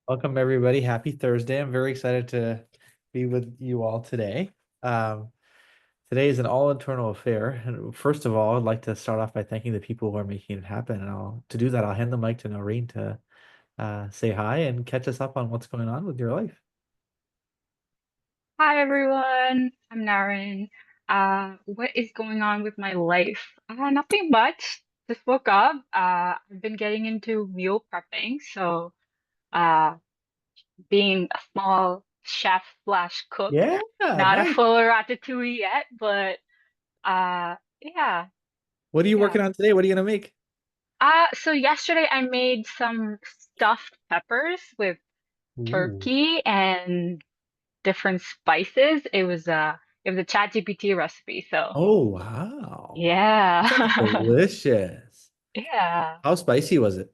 Welcome, everybody. Happy Thursday. I'm very excited to be with you all today. Um, Today is an all internal affair. And first of all, I'd like to start off by thanking the people who are making it happen. And to do that, I'll hand the mic to Noreen to say hi and catch us up on what's going on with your life. Hi everyone, I'm Naren. What is going on with my life? Nothing much. Just woke up. I've been getting into meal prepping, so uh, being a small chef slash cook. Yeah, Not a nice. full ratatouille yet, but yeah, What are you yeah. working on today? What are you gonna make? So yesterday I made some stuffed peppers with Ooh. turkey and different spices. It was a ChatGPT recipe, so. Oh, wow. That sounds Yeah. delicious. Yeah. How spicy was it?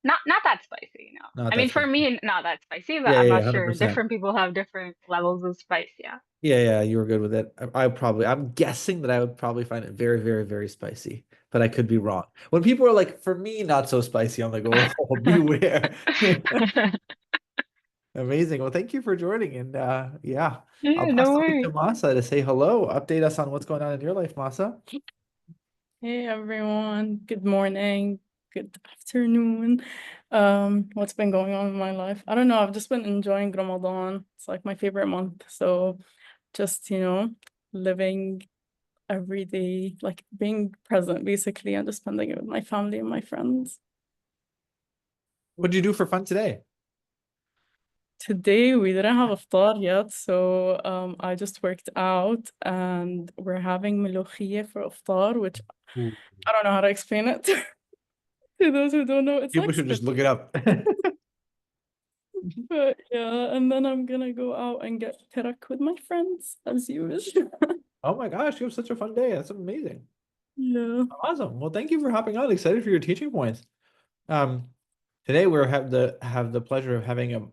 Not that spicy, no. Not I that mean, for spicy. me, not that spicy, but Yeah, I'm yeah, not yeah, sure. 100%. Different people have different levels of spice, yeah. Yeah, yeah, you were good with it. I'm guessing that I would probably find it very, very, very spicy, but I could be wrong. When people are like, for me, not so spicy, I'm like, oh, beware. Amazing. Well, thank you for joining. And yeah, I'll Yeah, pass no the mic to worries. Masa to say hello. Update us on what's going on in your life, Masa. Hey everyone, good morning, good afternoon. What's been going on in my life? I don't know, I've just been enjoying Ramadan. It's like my favorite month. So just, living every day, like being present basically, and just spending it with my family and my friends. What did you do for fun today? Today we didn't have iftar yet, so I just worked out and we're having ملوخية for iftar, which Ooh. I don't know how to explain it to those who don't know. It's People like should just look it up. But yeah, and then I'm gonna go out and get terak with my friends as usual. Oh my gosh, you have such a fun day. That's amazing. Yeah. Awesome. Well, thank you for hopping on. Excited for your teaching points. Um, Today we're have the pleasure of having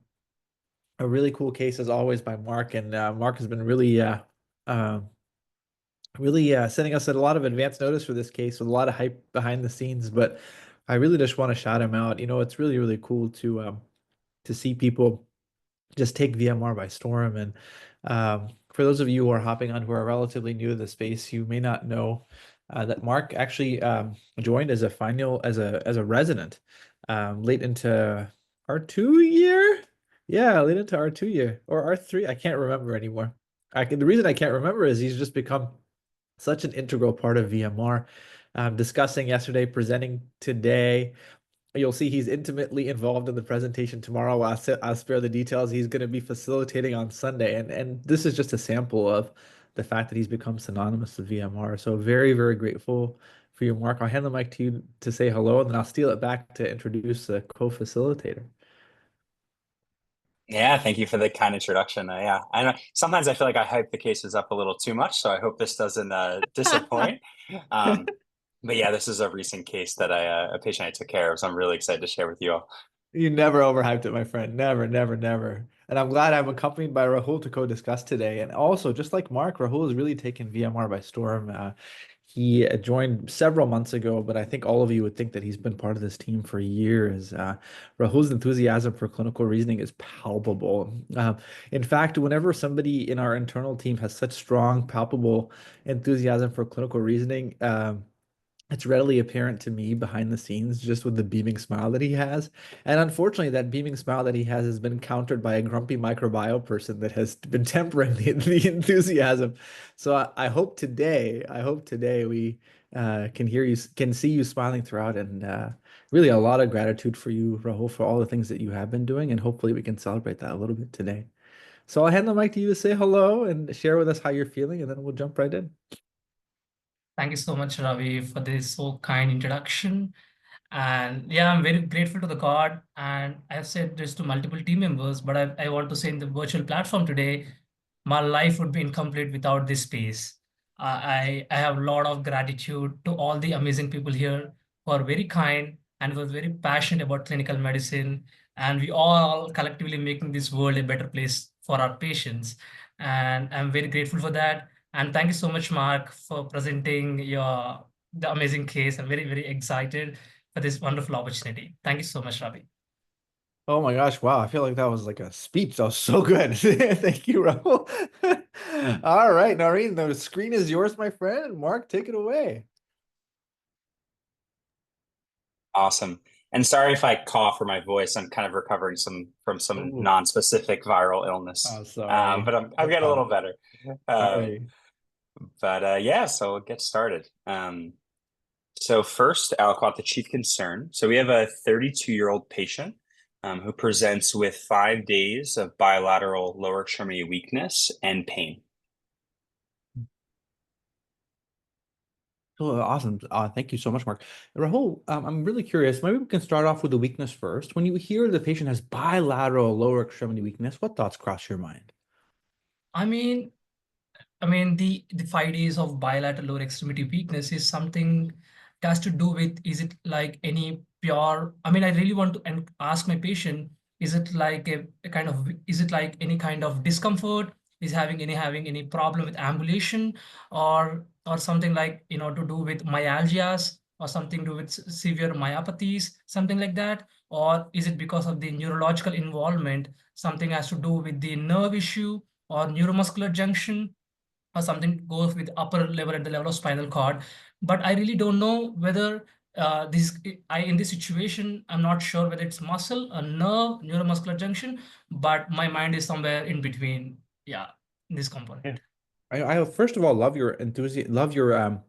a really cool case as always by Mark, and Mark has been uh, really sending us a lot of advance notice for this case with a lot of hype behind the scenes. But I really just want to shout him out. It's really really cool to see people just take VMR by storm. And for those of you who are hopping on who are relatively new to the space, you may not know that Mark actually joined as a final as a resident late into R2 year. Yeah, late into R2 year or R3. I can't remember anymore. The reason I can't remember is he's just become such an integral part of VMR. Discussing yesterday, presenting today. You'll see he's intimately involved in the presentation tomorrow. I'll spare the details. He's going to be facilitating on Sunday, and this is just a sample of the fact that he's become synonymous with VMR. So very, very grateful for you, Mark. I'll hand the mic to you to say hello, and then I'll steal it back to introduce the co-facilitator. Yeah, thank you for the kind introduction. Yeah, I know sometimes I feel like I hype the cases up a little too much, so I hope this doesn't disappoint. Um, but yeah, this is a recent case that a patient I took care of, so I'm really excited to share with you all. You never overhyped it, my friend. Never, never, never. And I'm glad I'm accompanied by Rahul to co-discuss today. And also, just like Mark, Rahul has really taken VMR by storm. He joined several months ago, but I think all of you would think that he's been part of this team for years. Rahul's enthusiasm for clinical reasoning is palpable. In fact, whenever somebody in our internal team has such strong, palpable enthusiasm for clinical reasoning, it's readily apparent to me behind the scenes just with the beaming smile that he has. And unfortunately, that beaming smile that he has been countered by a grumpy microbiome person that has been tempering the enthusiasm. So I hope today we can see you smiling throughout, and really a lot of gratitude for you, Rahul, for all the things that you have been doing. And hopefully we can celebrate that a little bit today. So I'll hand the mic to you to say hello and share with us how you're feeling, and then we'll jump right in. Thank you so much, Ravi, for this so kind introduction. And yeah, I'm very grateful to the God. And I've said this to multiple team members, but I want to say in the virtual platform today, my life would be incomplete without this space. I have a lot of gratitude to all the amazing people here who are very kind and was very passionate about clinical medicine. And we all collectively making this world a better place for our patients. And I'm very grateful for that. And thank you so much, Mark, for presenting the amazing case. I'm very, very excited for this wonderful opportunity. Thank you so much, Ravi. Oh my gosh, wow. I feel like that was like a speech. That was so good. Thank you, Rahul. All right, Noreen, the screen is yours, my friend. Mark, take it away. Awesome. And sorry if I cough or my voice. I'm kind of recovering from some Oh, non-specific viral illness. sorry. But I'm No getting a little problem. better. Sorry. Yeah, so we'll get started. So first, I'll call it the chief concern. So we have a 32-year-old patient who presents with 5 days of bilateral lower extremity weakness and pain. Oh, awesome. Thank you so much, Mark. Rahul, I'm really curious. Maybe we can start off with the weakness first. When you hear the patient has bilateral lower extremity weakness, what thoughts cross your mind? I mean, the 5 days of bilateral lower extremity weakness is something it has to do with, is it like any pure, I really want to ask my patient, is it like a kind of, is it like any kind of discomfort? Is having any problem with ambulation, or something like, to do with myalgias, or something to do with severe myopathies, something like that? Or is it because of the neurological involvement, something has to do with the nerve issue or neuromuscular junction, or something goes with upper level at the level of spinal cord? But I really don't know whether this I in this situation, I'm not sure whether it's muscle, a nerve, neuromuscular junction, but my mind is somewhere in between. Yeah, in this Yeah. component. I first of all love your enthusiasm, love your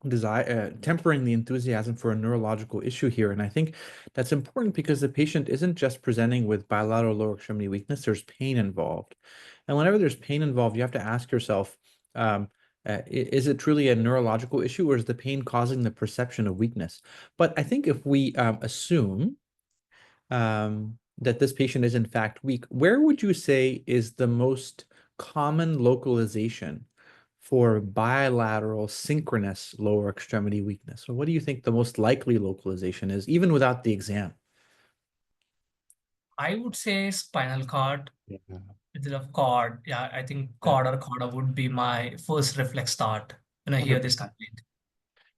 desire, tempering the enthusiasm for a neurological issue here. And I think that's important because the patient isn't just presenting with bilateral lower extremity weakness, there's pain involved. And whenever there's pain involved, you have to ask yourself, is it truly a neurological issue, or is the pain causing the perception of weakness? But I think if we assume that this patient is in fact weak, where would you say is the most common localization for bilateral synchronous lower extremity weakness? So what do you think the most likely localization is, even without the exam? I would say spinal cord. Yeah. Instead of cord, yeah, I think Yeah. cord or corda would be my first reflex thought when I hear this 100%. complaint.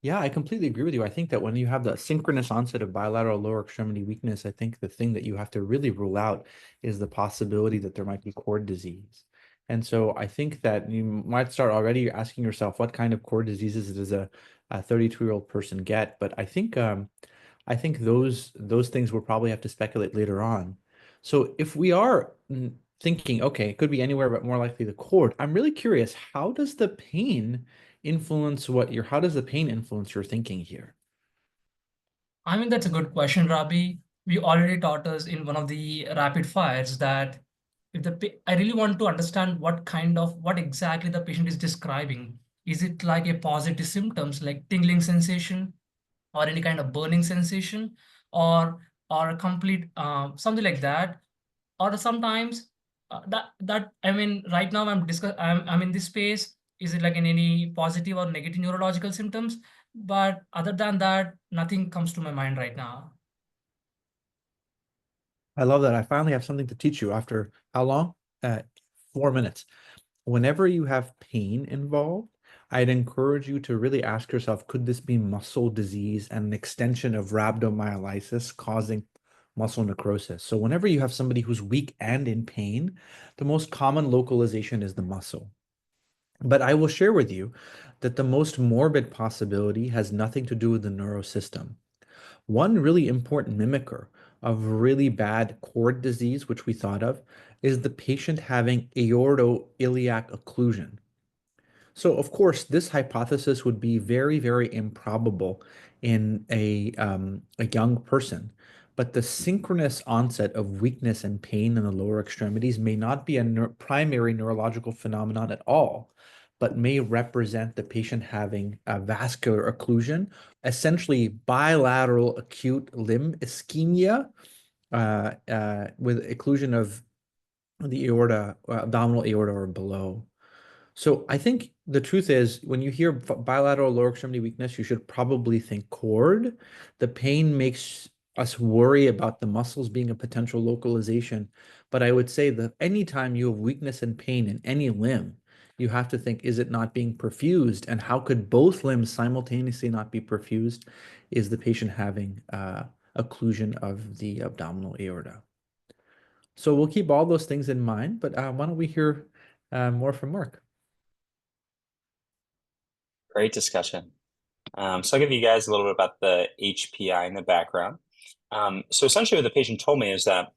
Yeah, I completely agree with you. I think that when you have the synchronous onset of bilateral lower extremity weakness, I think the thing that you have to really rule out is the possibility that there might be cord disease. And so I think that you might start already asking yourself, what kind of cord diseases does a 32-year-old person get? But I think those things we'll probably have to speculate later on. So if we are thinking, okay, it could be anywhere, but more likely the cord, I'm really curious, how does the pain influence your thinking here? That's a good question, Rabi. You already taught us in one of the rapid fires that I really want to understand what exactly the patient is describing. Is it like a positive symptoms like tingling sensation, or any kind of burning sensation, or a complete something like that? Or sometimes that right now I'm in this space. Is it like in any positive or negative neurological symptoms? But other than that, nothing comes to my mind right now. I love that. I finally have something to teach you after how long? 4 minutes. Whenever you have pain involved, I'd encourage you to really ask yourself, could this be muscle disease and an extension of rhabdomyolysis causing muscle necrosis? So whenever you have somebody who's weak and in pain, the most common localization is the muscle. But I will share with you that the most morbid possibility has nothing to do with the neurosystem. One really important mimicker of really bad cord disease, which we thought of, is the patient having aortoiliac occlusion. So, of course, this hypothesis would be very, very improbable in a young person. But the synchronous onset of weakness and pain in the lower extremities may not be a primary neurological phenomenon at all, but may represent the patient having a vascular occlusion, essentially bilateral acute limb ischemia with occlusion of the aorta, abdominal aorta or below. So I think the truth is, when you hear bilateral lower extremity weakness, you should probably think cord. The pain makes us worry about the muscles being a potential localization. But I would say that anytime you have weakness and pain in any limb, you have to think, is it not being perfused? And how could both limbs simultaneously not be perfused? Is the patient having occlusion of the abdominal aorta? So we'll keep all those things in mind, but why don't we hear more from Mark? Great discussion. So I'll give you guys a little bit about the HPI in the background. So essentially what the patient told me is that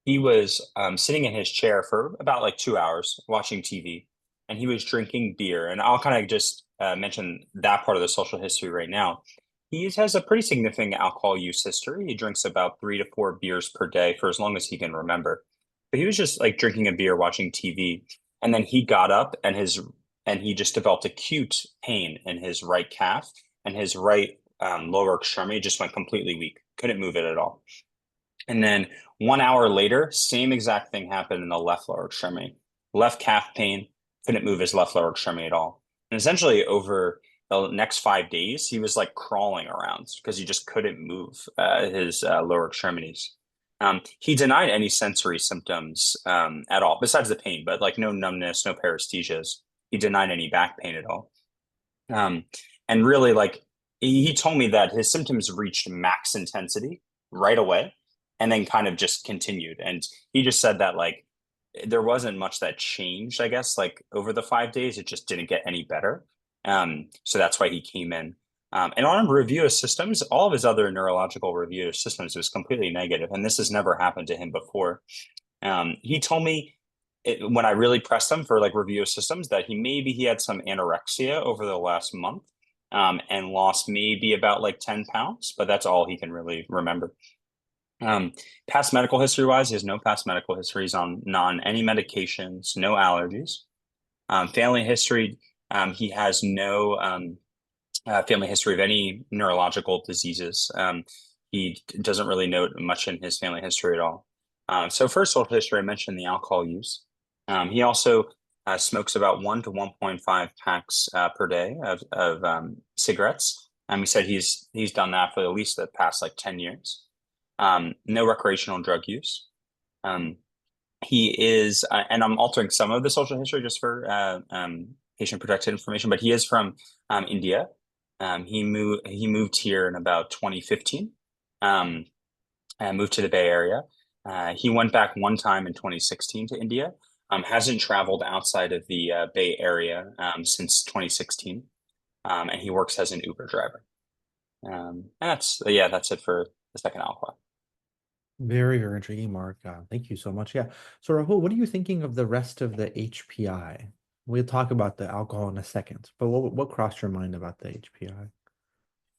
he was sitting in his chair for about like 2 hours watching TV, and he was drinking beer. And I'll kind of just mention that part of the social history right now. He has a pretty significant alcohol use history. He drinks about 3 to 4 beers per day for as long as he can remember. But he was just like drinking a beer, watching TV, and then he got up and he just developed acute pain in his right calf, and his right lower extremity just went completely weak, couldn't move it at all. And then 1 hour later, same exact thing happened in the left lower extremity. Left calf pain, couldn't move his left lower extremity at all. And essentially over the next 5 days, he was like crawling around because he just couldn't move his lower extremities. He denied any sensory symptoms at all, besides the pain, but like no numbness, no paresthesias. He denied any back pain at all. And really, like, he told me that his symptoms reached max intensity right away and then kind of just continued. And he just said that, like, there wasn't much that changed, I guess, like over the 5 days. It just didn't get any better. So that's why he came in. And on review of systems, all of his other neurological review of systems was completely negative, and this has never happened to him before. He told me when I really pressed him for like review of systems that he had some anorexia over the last month, and lost maybe about like 10 pounds, but that's all he can really remember. Past medical history wise, he has no past medical histories on any medications, no allergies. Family history, he has no family history of any neurological diseases. He doesn't really note much in his family history at all. So first social history, I mentioned the alcohol use. He also smokes about 1 to 1.5 packs per day of cigarettes. He said he's done that for at least the past like 10 years. No recreational drug use. He is, and I'm altering some of the social history just for patient protected information, but he is from India. He moved here in about 2015, and moved to the Bay Area. He went back one time in 2016 to India. Hasn't traveled outside of the Bay Area since 2016, and he works as an Uber driver. And that's it for the second alpha. Very, very intriguing, Mark. Thank you so much. Yeah. So Rahul, what are you thinking of the rest of the HPI? We'll talk about the alcohol in a second, but what crossed your mind about the HPI?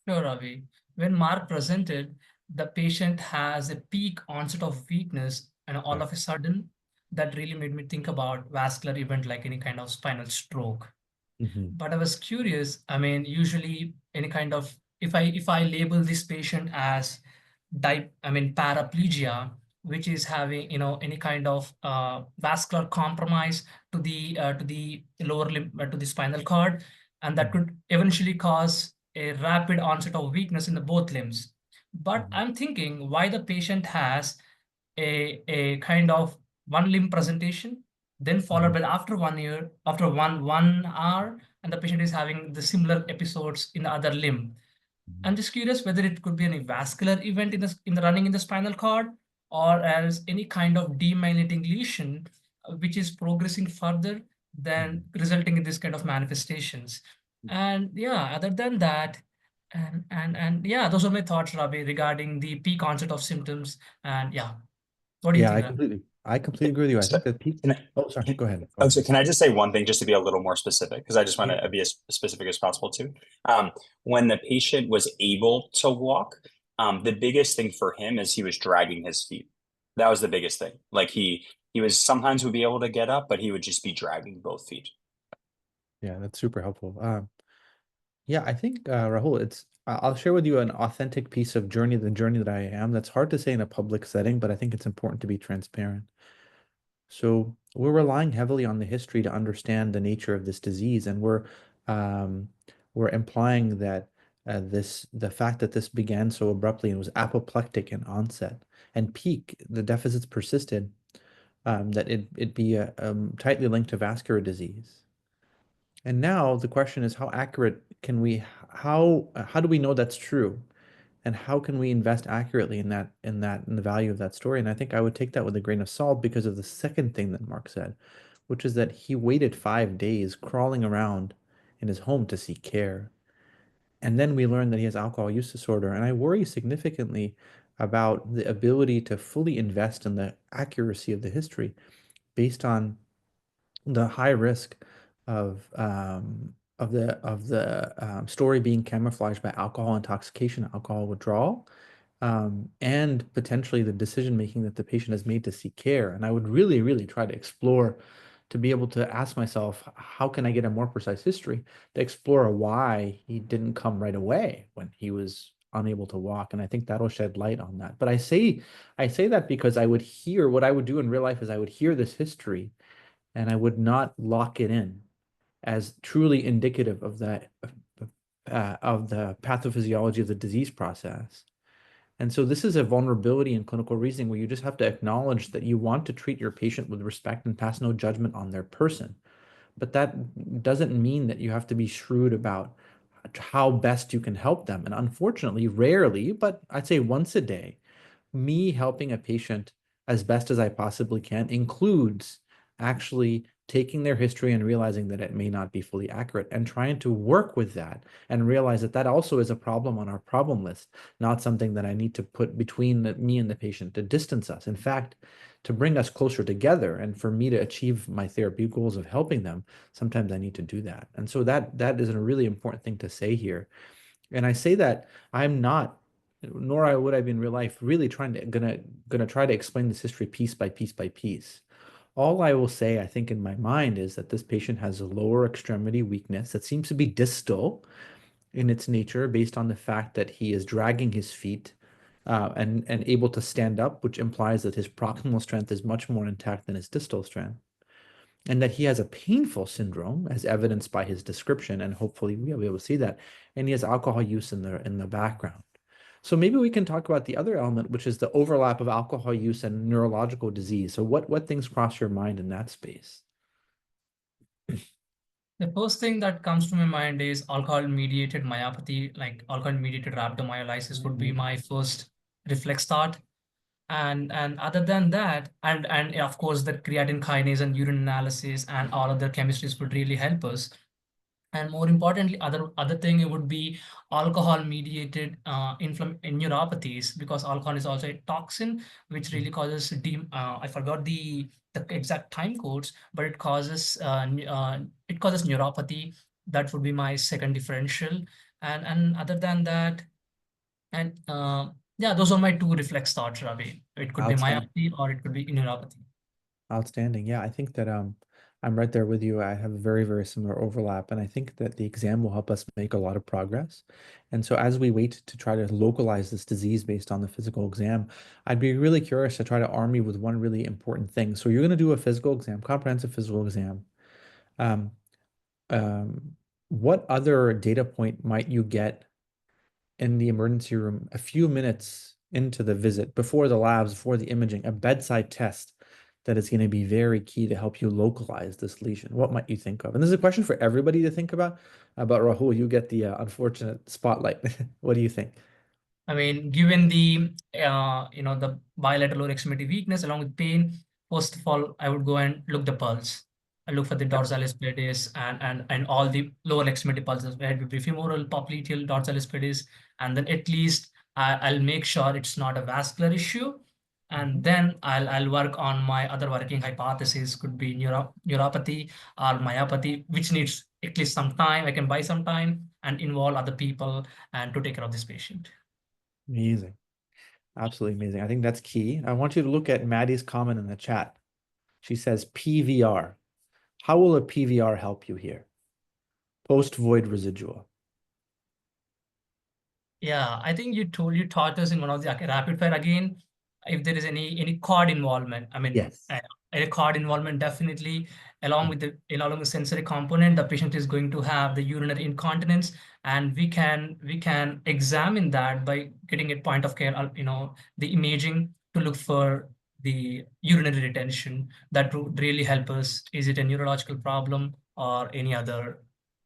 Sure, Ravi. When Mark presented, the patient has a peak onset of weakness, and all Yeah. of a sudden, that really made me think about vascular event like any kind of spinal stroke. Mhm. But I was curious. I mean, usually any kind of if I label this patient as paraplegia, which is having any kind of vascular compromise to the lower limb to the spinal cord, and that Mhm. could eventually cause a rapid onset of weakness in the both limbs. But Mhm. I'm thinking why the patient has a kind of one limb presentation, then followed Mhm. by after 1 year, after one hour, and the patient is having the similar episodes in the other limb. I'm Mhm. just curious whether it could be any vascular event in the running in the spinal cord, or as any kind of demyelinating lesion, which is progressing further than Mhm. resulting in this kind of manifestations. And yeah, other than that, and yeah, those are my thoughts, Rabi, regarding the peak onset of symptoms. And yeah, what do you Yeah, think, Rabi? I completely agree with you. I So think that peak. can I, Oh, sorry. Go ahead. Go oh, so ahead. can I just say one thing just to be a little more specific? Because I just want Yeah. to be as specific as possible too. When the patient was able to walk, the biggest thing for him is he was dragging his feet. That was the biggest thing. Like he was sometimes would be able to get up, but he would just be dragging both feet. Yeah, that's super helpful. Yeah, I think Rahul, I'll share with you an authentic piece of the journey that I am. That's hard to say in a public setting, but I think it's important to be transparent. So we're relying heavily on the history to understand the nature of this disease, and um, we're implying that the fact that this began so abruptly and was apoplectic in onset and peak, the deficits persisted, that it be tightly linked to vascular disease. And now the question is, how accurate can we, how do we know that's true? And how can we invest accurately in the value of that story? And I think I would take that with a grain of salt because of the second thing that Mark said, which is that he waited 5 days crawling around in his home to seek care. And then we learned that he has alcohol use disorder. And I worry significantly about the ability to fully invest in the accuracy of the history based on the high risk of the story being camouflaged by alcohol intoxication, alcohol withdrawal, and potentially the decision making that the patient has made to seek care. And I would really, really try to explore to be able to ask myself, how can I get a more precise history to explore why he didn't come right away when he was unable to walk? And I think that'll shed light on that. But I say that because I would hear what I would do in real life is I would hear this history and I would not lock it in as truly indicative of that of the pathophysiology of the disease process. And so this is a vulnerability in clinical reasoning where you just have to acknowledge that you want to treat your patient with respect and pass no judgment on their person. But that doesn't mean that you have to be shrewd about how best you can help them. And unfortunately, rarely, but I'd say once a day, me helping a patient as best as I possibly can includes actually taking their history and realizing that it may not be fully accurate and trying to work with that and realize that that also is a problem on our problem list, not something that I need to put between me and the patient to distance us. In fact, to bring us closer together and for me to achieve my therapy goals of helping them, sometimes I need to do that. And so that is a really important thing to say here. And I say that I'm not, nor would I be in real life, really gonna try to explain this history piece by piece by piece. All I will say, I think in my mind, is that this patient has a lower extremity weakness that seems to be distal in its nature based on the fact that he is dragging his feet and able to stand up, which implies that his proximal strength is much more intact than his distal strength. And that he has a painful syndrome, as evidenced by his description, and hopefully we'll be able to see that. And he has alcohol use in the background. So maybe we can talk about the other element, which is the overlap of alcohol use and neurological disease. So what things cross your mind in that space? The first thing that comes to my mind is alcohol-mediated myopathy, like alcohol-mediated rhabdomyolysis would be my first reflex thought. And other than that, and of course, the creatine kinase and urine analysis and all other chemistries would really help us. And more importantly, other thing it would be alcohol-mediated neuropathies, because alcohol is also a toxin which really causes I forgot the exact time codes, but it causes neuropathy. That would be my second differential. And other than that, and yeah, those are my two reflex thoughts, Ravi. It could be Outstanding. myopathy or it could be neuropathy. Outstanding. Yeah, I think that I'm right there with you. I have a very, very similar overlap, and I think that the exam will help us make a lot of progress. And so as we wait to try to localize this disease based on the physical exam, I'd be really curious to try to arm you with one really important thing. So you're going to do a physical exam, comprehensive physical exam. Um, what other data point might you get in the emergency room a few minutes into the visit, before the labs, before the imaging, a bedside test that is going to be very key to help you localize this lesion? What might you think of? And this is a question for everybody to think about. But Rahul, you get the unfortunate spotlight. What do you think? I mean, given the the bilateral lower extremity weakness along with pain, first of all, I would go and look the pulse. I look for the dorsalis pedis and all the lower extremity pulses, where it would be femoral, popliteal, dorsalis pedis, and then at least I'll make sure it's not a vascular issue, and then I'll work on my other working hypothesis. Could be neuropathy or myopathy, which needs at least some time. I can buy some time and involve other people and to take care of this patient. Amazing. Absolutely amazing. I think that's key. I want you to look at Maddie's comment in the chat. She says PVR. How will a PVR help you here? Post-void residual. Yeah, I think you taught us in one of the rapid fire again, if there is any cord involvement. I mean, Yes. a cord involvement definitely, along with the sensory component, the patient is going to have the urinary incontinence, and we can examine that by getting a point of care, the imaging to look for the urinary retention. That would really help us. Is it a neurological problem or any other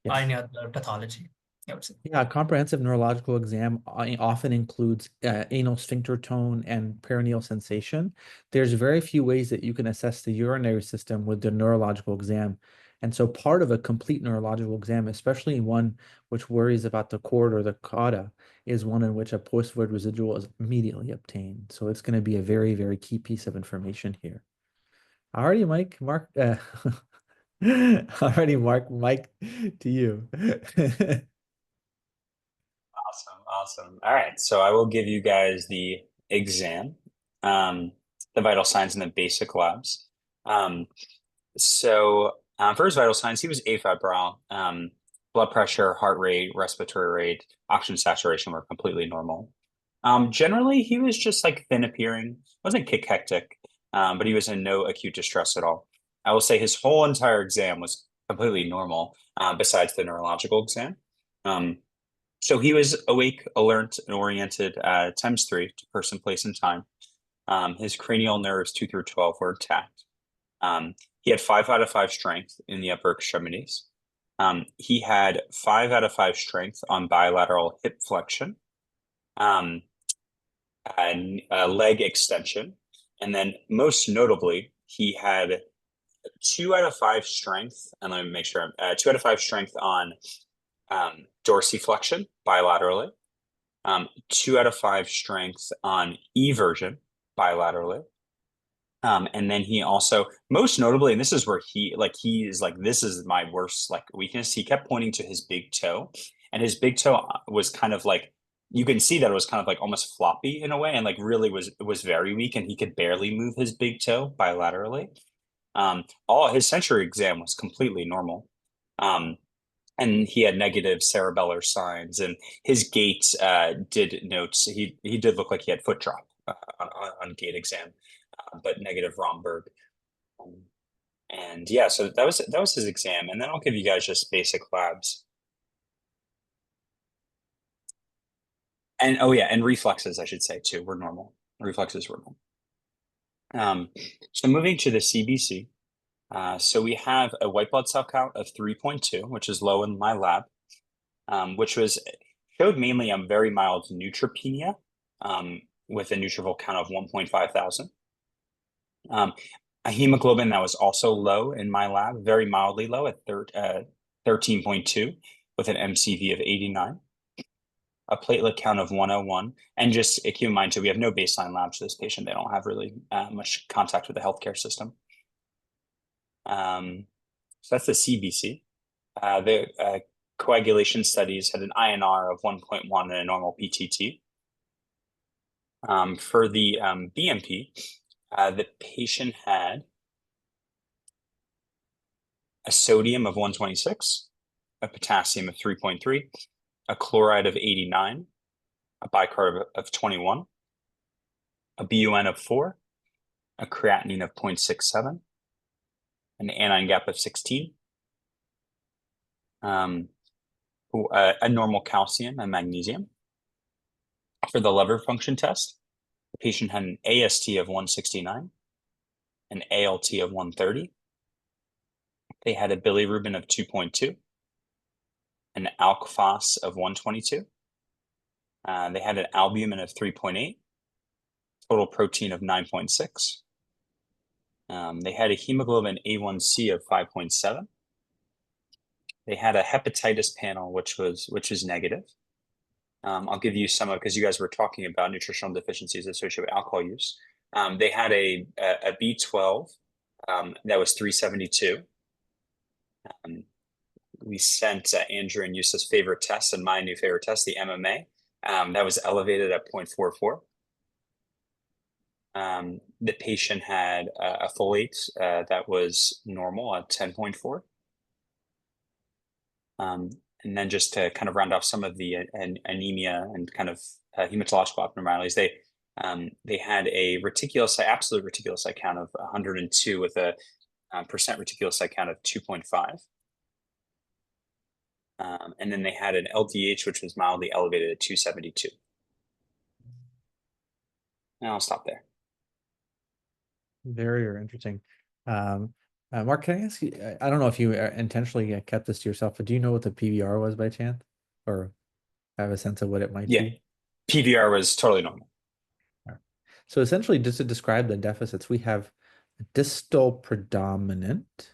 Yes. pathology? I would say. Yeah, a comprehensive neurological exam often includes anal sphincter tone and perineal sensation. There's very few ways that you can assess the urinary system with the neurological exam. And so part of a complete neurological exam, especially one which worries about the cord or the cauda, is one in which a post-void residual is immediately obtained. So it's going to be a very, very key piece of information here. Alrighty, Mark, alrighty, Mike, to you. Awesome. All right, so I will give you guys the exam, the vital signs and the basic labs. For his vital signs, he was afebrile. Blood pressure, heart rate, respiratory rate, oxygen saturation were completely normal. Generally, he was just like thin appearing, wasn't cachectic, but he was in no acute distress at all. I will say his whole entire exam was completely normal, besides the neurological exam. So he was awake, alert, and oriented ×3 to person, place, and time. His cranial nerves 2 through 12 were intact. He had 5 out of 5 strength in the upper extremities. He had 5 out of 5 strength on bilateral hip flexion, and leg extension. And then most notably, he had 2 out of 5 strength, and let me make sure, 2 out of 5 strength on dorsiflexion bilaterally, 2 out of 5 strength on eversion bilaterally. And then he also, most notably, and this is where he is like, this is my worst like weakness. He kept pointing to his big toe, and his big toe was kind of like, you can see that it was kind of like almost floppy in a way, and like really was very weak, and he could barely move his big toe bilaterally. All his sensory exam was completely normal. And he had negative cerebellar signs, and his gait did note he did look like he had foot drop on gait exam, but negative Romberg. And yeah, so that was his exam, and then I'll give you guys just basic labs. And oh yeah, and reflexes I should say too were normal. Reflexes were normal. So moving to the CBC. So we have a white blood cell count of 3.2, which is low in my lab, which showed mainly a very mild neutropenia, with a neutrophil count of 1.5 thousand. A hemoglobin that was also low in my lab, very mildly low at 13.2 with an MCV of 89. A platelet count of 101. And just keep in mind too, we have no baseline labs for this patient. They don't have really much contact with the healthcare system. So that's the CBC. The coagulation studies had an INR of 1.1 and a normal PTT. For the BMP, the patient had a sodium of 126, a potassium of 3.3, a chloride of 89, a bicarb of 21, a BUN of 4, a creatinine of 0.67, an anion gap of 16, a normal calcium and magnesium. For the liver function test, the patient had an AST of 169, an ALT of 130. They had a bilirubin of 2.2, an alk phos of 122. They had an albumin of 3.8, total protein of 9.6. They had a hemoglobin A1C of 5.7. They had a hepatitis panel, which is negative. I'll give you some of, because you guys were talking about nutritional deficiencies associated with alcohol use. They had a B12 that was 372. We sent Andrew and Yusuf's favorite test and my new favorite test, the MMA, that was elevated at 0.44. The patient had a folate that was normal at 10.4. And then just to kind of round off some of the anemia and kind of hematological abnormalities, they had a absolute reticulocyte count of 102 with a percent reticulocyte count of 2.5. And then they had an LDH, which was mildly elevated at 272. And I'll stop there. Very, very interesting. Mark, can I ask you, I don't know if you intentionally kept this to yourself, but do you know what the PVR was by chance? or have a sense of what it might Yeah, be? PVR was totally normal. So essentially, just to describe the deficits, we have distal predominant,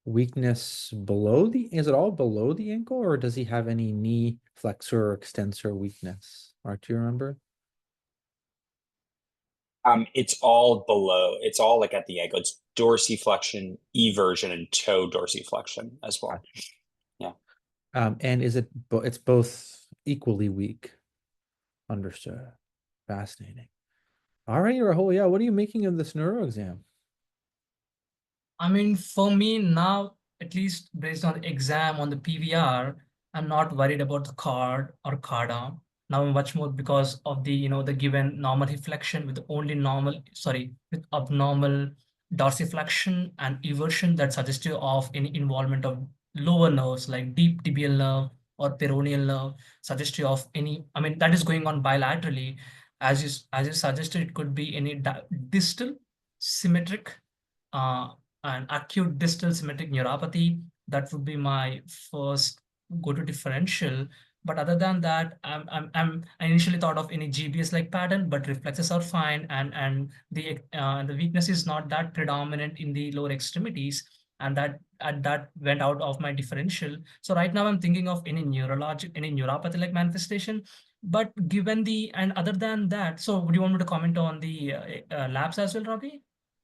weakness below is it all below the ankle, or does he have any knee flexor or extensor weakness? Mark, do you remember? It's all below. It's all like at the ankle. It's dorsiflexion, eversion, and toe dorsiflexion as well. Gotcha. Yeah. And is it's both equally weak? Understood. Fascinating. All right, Rahul. Yeah, what are you making of this neuro exam? I mean, for me now, at least based on the exam on the PVR, I'm not worried about the card or card arm. Now I'm much more because of the, the given normal reflection with only normal, sorry, with abnormal dorsiflexion and eversion that suggestive of any involvement of lower nerves like deep tibial nerve or peroneal nerve, suggestive of any, I mean, that is going on bilaterally. As you suggested, it could be any distal symmetric uh, and acute distal symmetric neuropathy. That would be my first go-to differential. But other than that, I initially thought of any GBS-like pattern, but reflexes are fine, and the weakness is not that predominant in the lower extremities, and that went out of my differential. So right now I'm thinking of any neuropathy-like manifestation. But given and other than that, so would you want me to comment on the labs as well, Robbie?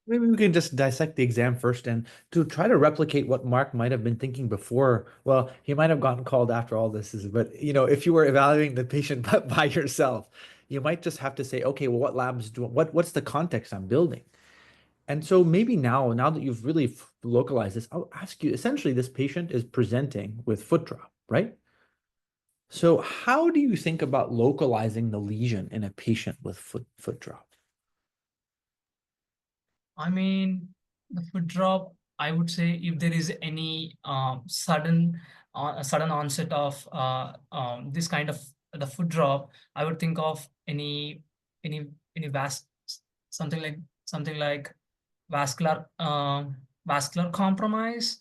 Maybe we can just dissect the exam first and to try to replicate what Mark might have been thinking before. Well, he might have gotten called after all this is, but if you were evaluating the patient by yourself, you might just have to say, okay, well, what labs what's the context I'm building? And so maybe now that you've really localized this, I'll ask you, essentially, this patient is presenting with foot drop, right? So how do you think about localizing the lesion in a patient with foot drop? I mean, the foot drop, I would say if there is any sudden onset of this kind of the foot drop, I would think of any something like vascular vascular compromise.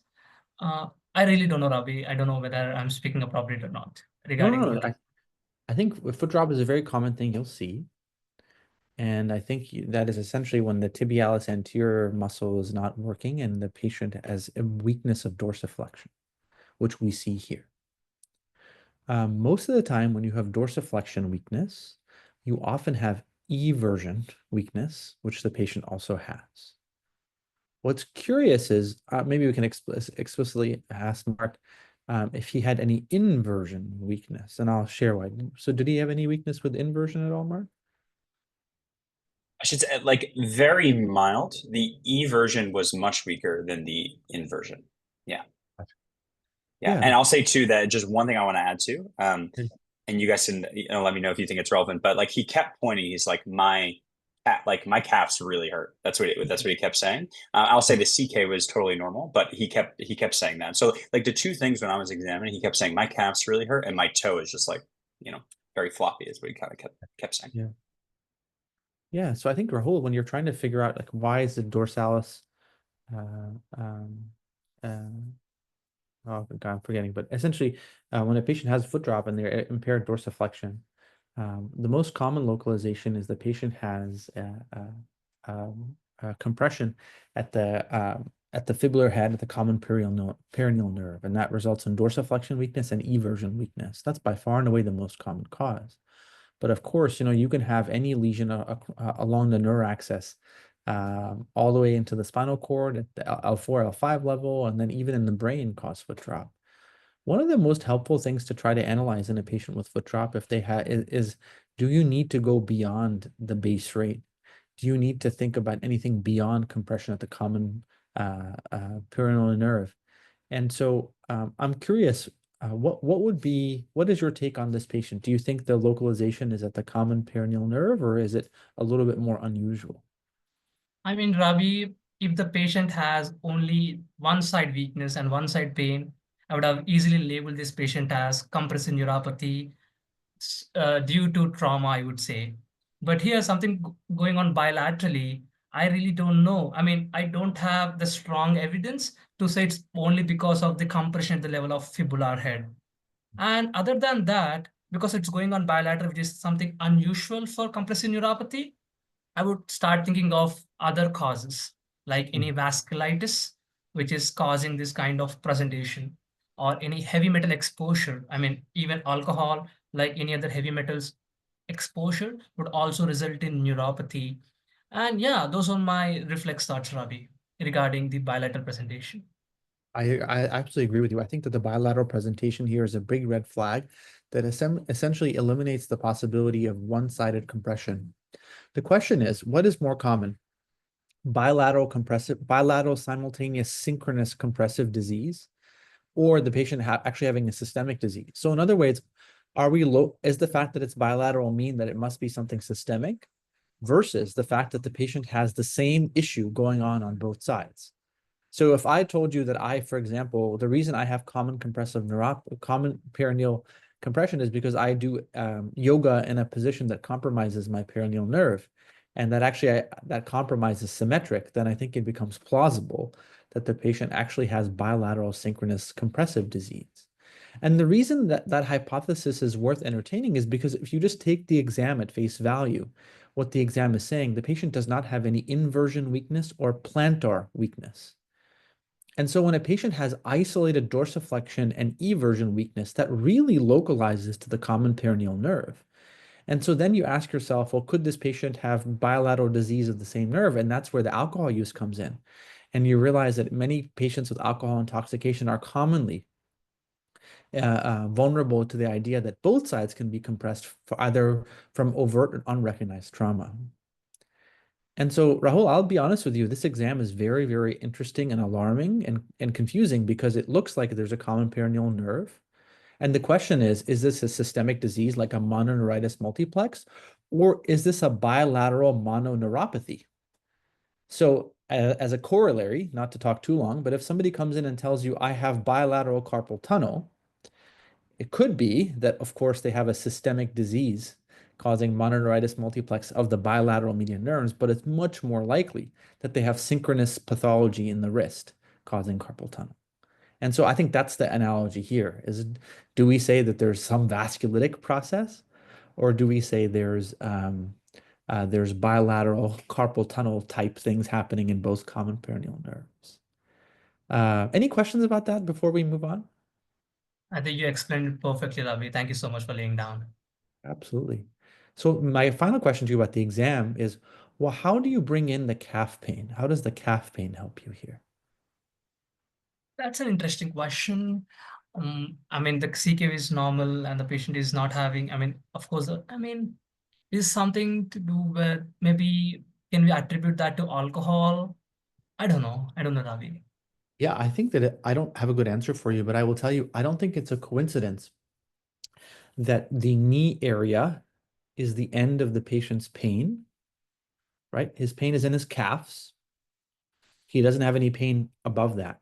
I really don't know, Ravi. I don't know whether I'm speaking appropriate or not No, no, regarding no. I think foot drop is a very common thing you'll see. And I think that is essentially when the tibialis anterior muscle is not working and the patient has a weakness of dorsiflexion, which we see here. Most of the time when you have dorsiflexion weakness, you often have eversion weakness, which the patient also has. What's curious is maybe we can explicitly ask Mark if he had any inversion weakness, and I'll share why. So did he have any weakness with inversion at all, Mark? I should say, like, very mild. The eversion was much weaker than the inversion. Yeah. Yeah. And I'll say too that just one thing I want to add to, and you guys can let me know if you think it's relevant, but like he kept pointing, he's like, my calves really hurt. That's what he kept saying. I'll say the CK was totally normal, but he kept saying that. So like the two things when I was examining, he kept saying my calves really hurt and my toe is just like, very floppy is what he kind of kept saying. Yeah. Yeah, so I think Rahul, when you're trying to figure out like why is the dorsalis, oh God, I'm forgetting, but essentially, when a patient has foot drop and they're impaired dorsiflexion, the most common localization is the patient has compression at the fibular head at the common peroneal nerve, and that results in dorsiflexion weakness and eversion weakness. That's by far and away the most common cause. But of course, you can have any lesion along the neuroaxis, all the way into the spinal cord at the L4, L5 level, and then even in the brain cause foot drop. One of the most helpful things to try to analyze in a patient with foot drop if they have is do you need to go beyond the base rate? Do you need to think about anything beyond compression at the common peroneal nerve? And so I'm curious, what is your take on this patient? Do you think the localization is at the common peroneal nerve, or is it a little bit more unusual? I mean, Ravi, if the patient has only one side weakness and one side pain, I would have easily labeled this patient as compressive neuropathy due to trauma, I would say. But here, something going on bilaterally, I really don't know. I mean, I don't have the strong evidence to say it's only because of the compression at the level of fibular head. And other than that, because it's going on bilateral, which is something unusual for compressive neuropathy, I would start thinking of other causes like any vasculitis, which is causing this kind of presentation, or any heavy metal exposure. I mean, even alcohol, like any other heavy metals exposure, would also result in neuropathy. And yeah, those are my reflex thoughts, Ravi, regarding the bilateral presentation. I absolutely agree with you. I think that the bilateral presentation here is a big red flag that essentially eliminates the possibility of one-sided compression. The question is, what is more common? Bilateral simultaneous synchronous compressive disease, or the patient actually having a systemic disease. So in other words, is the fact that it's bilateral mean that it must be something systemic versus the fact that the patient has the same issue going on both sides? So if I told you that for example, the reason I have common common perineal compression is because I do yoga in a position that compromises my perineal nerve, and that actually that compromise is symmetric, then I think it becomes plausible that the patient actually has bilateral synchronous compressive disease. And the reason that that hypothesis is worth entertaining is because if you just take the exam at face value, what the exam is saying, the patient does not have any inversion weakness or plantar weakness. And so when a patient has isolated dorsiflexion and eversion weakness, that really localizes to the common perineal nerve. And so then you ask yourself, well, could this patient have bilateral disease of the same nerve? And that's where the alcohol use comes in. And you realize that many patients with alcohol intoxication are commonly vulnerable to the idea that both sides can be compressed for either from overt or unrecognized trauma. And so, Rahul, I'll be honest with you, this exam is very, very interesting and alarming and confusing because it looks like there's a common perineal nerve. And the question is this a systemic disease like a mononeuritis multiplex, or is this a bilateral mononeuropathy? So as a corollary, not to talk too long, but if somebody comes in and tells you, I have bilateral carpal tunnel, it could be that, of course, they have a systemic disease causing mononeuritis multiplex of the bilateral median nerves, but it's much more likely that they have synchronous pathology in the wrist causing carpal tunnel. And so I think that's the analogy here is, do we say that there's some vasculitic process, or do we say there's bilateral carpal tunnel type things happening in both common perineal nerves? Any questions about that before we move on? I think you explained it perfectly, Ravi. Thank you so much for laying down. Absolutely. So my final question to you about the exam is, well, how do you bring in the calf pain? How does the calf pain help you here? That's an interesting question. I mean, the CKV is normal and the patient is not having, I mean, of course, I mean, is something to do with maybe can we attribute that to alcohol? I don't know. I don't know, Ravi. Yeah, I think that I don't have a good answer for you, but I will tell you, I don't think it's a coincidence that the knee area is the end of the patient's pain, right? His pain is in his calves. He doesn't have any pain above that.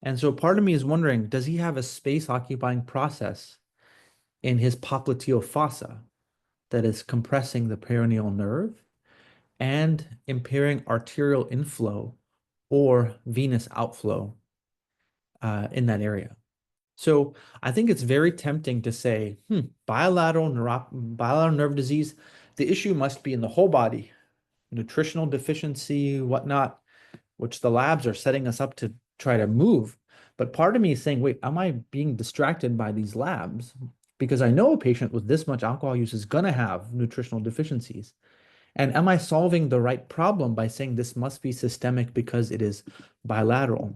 And so part of me is wondering, does he have a space occupying process in his popliteal fossa that is compressing the perineal nerve and impairing arterial inflow or venous outflow in that area? So I think it's very tempting to say, bilateral nerve disease, the issue must be in the whole body, nutritional deficiency, whatnot, which the labs are setting us up to try to move. But part of me is saying, wait, am I being distracted by these labs? Because I know a patient with this much alcohol use is going to have nutritional deficiencies. And am I solving the right problem by saying this must be systemic because it is bilateral?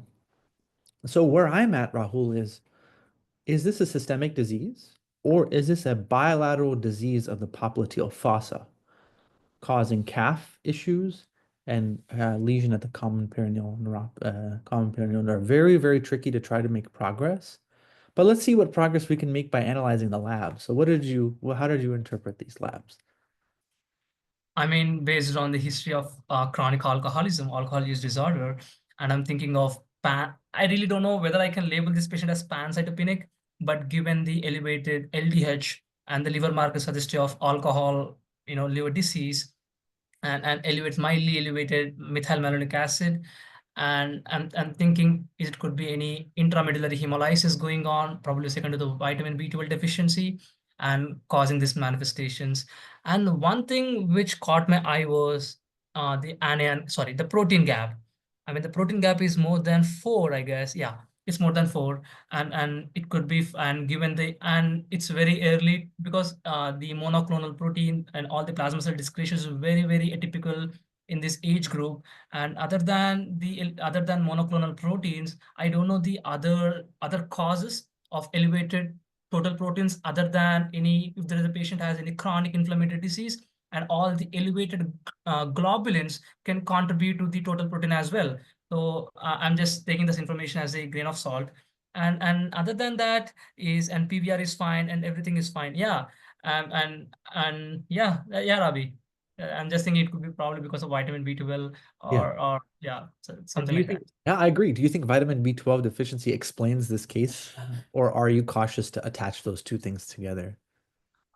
So where I'm at, Rahul, is this a systemic disease, or is this a bilateral disease of the popliteal fossa causing calf issues and lesion at the common perineal nerve? Very, very tricky to try to make progress. But let's see what progress we can make by analyzing the labs. So how did you interpret these labs? I mean, based on the history of chronic alcoholism, alcohol use disorder, and I'm thinking of I really don't know whether I can label this patient as pancytopenic, but given the elevated LDH and the liver marker suggestive of alcohol, liver disease, and mildly elevated methylmalonic acid. And I'm thinking it could be any intramedullary hemolysis going on, probably second to the vitamin B12 deficiency and causing these manifestations. And one thing which caught my eye was the anion, sorry, the protein gap. I mean, the protein gap is more than 4, I guess. Yeah, it's more than 4. And it could be, and given the, and it's very early because the monoclonal protein and all the plasma cell discretion is very, very atypical in this age group. And other than monoclonal proteins, I don't know the other causes of elevated total proteins other than any, if there is a patient has any chronic inflammatory disease, and all the elevated globulins can contribute to the total protein as well. So I'm just taking this information as a grain of salt. And other than that is, and PVR is fine and everything is fine. Yeah. And yeah, yeah, Rabi. I'm just thinking it could be probably because of vitamin B12 Yeah. or yeah, so And something do you like think, that. yeah, I agree. Do you think vitamin B12 deficiency explains this case, or are you cautious to attach those two things together?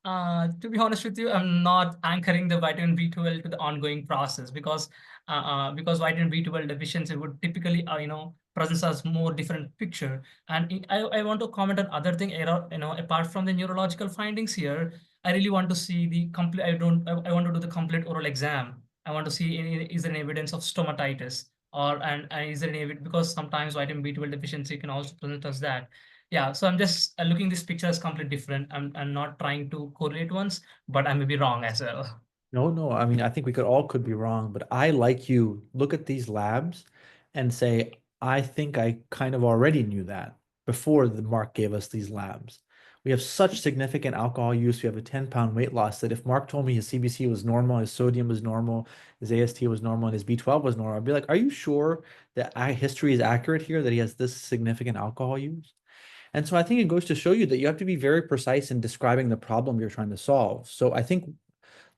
To be honest with you, I'm not anchoring the vitamin B12 to the ongoing process because vitamin B12 deficiency would typically, presents us more different picture. And I want to comment on other thing, apart from the neurological findings here, I really want to see the complete, I want to do the complete oral exam. I want to see is there any evidence of stomatitis and is there any, because sometimes vitamin B12 deficiency can also present us that. Yeah, so I'm just looking this picture as completely different. I'm not trying to correlate ones, but I may be wrong as well. No. I mean, I think we could be wrong, but I, like you, look at these labs and say, I think I kind of already knew that before the Mark gave us these labs. We have such significant alcohol use. We have a 10-pound weight loss that if Mark told me his CBC was normal, his sodium was normal, his AST was normal, and his B12 was normal, I'd be like, are you sure that history is accurate here, that he has this significant alcohol use? And so I think it goes to show you that you have to be very precise in describing the problem you're trying to solve. So I think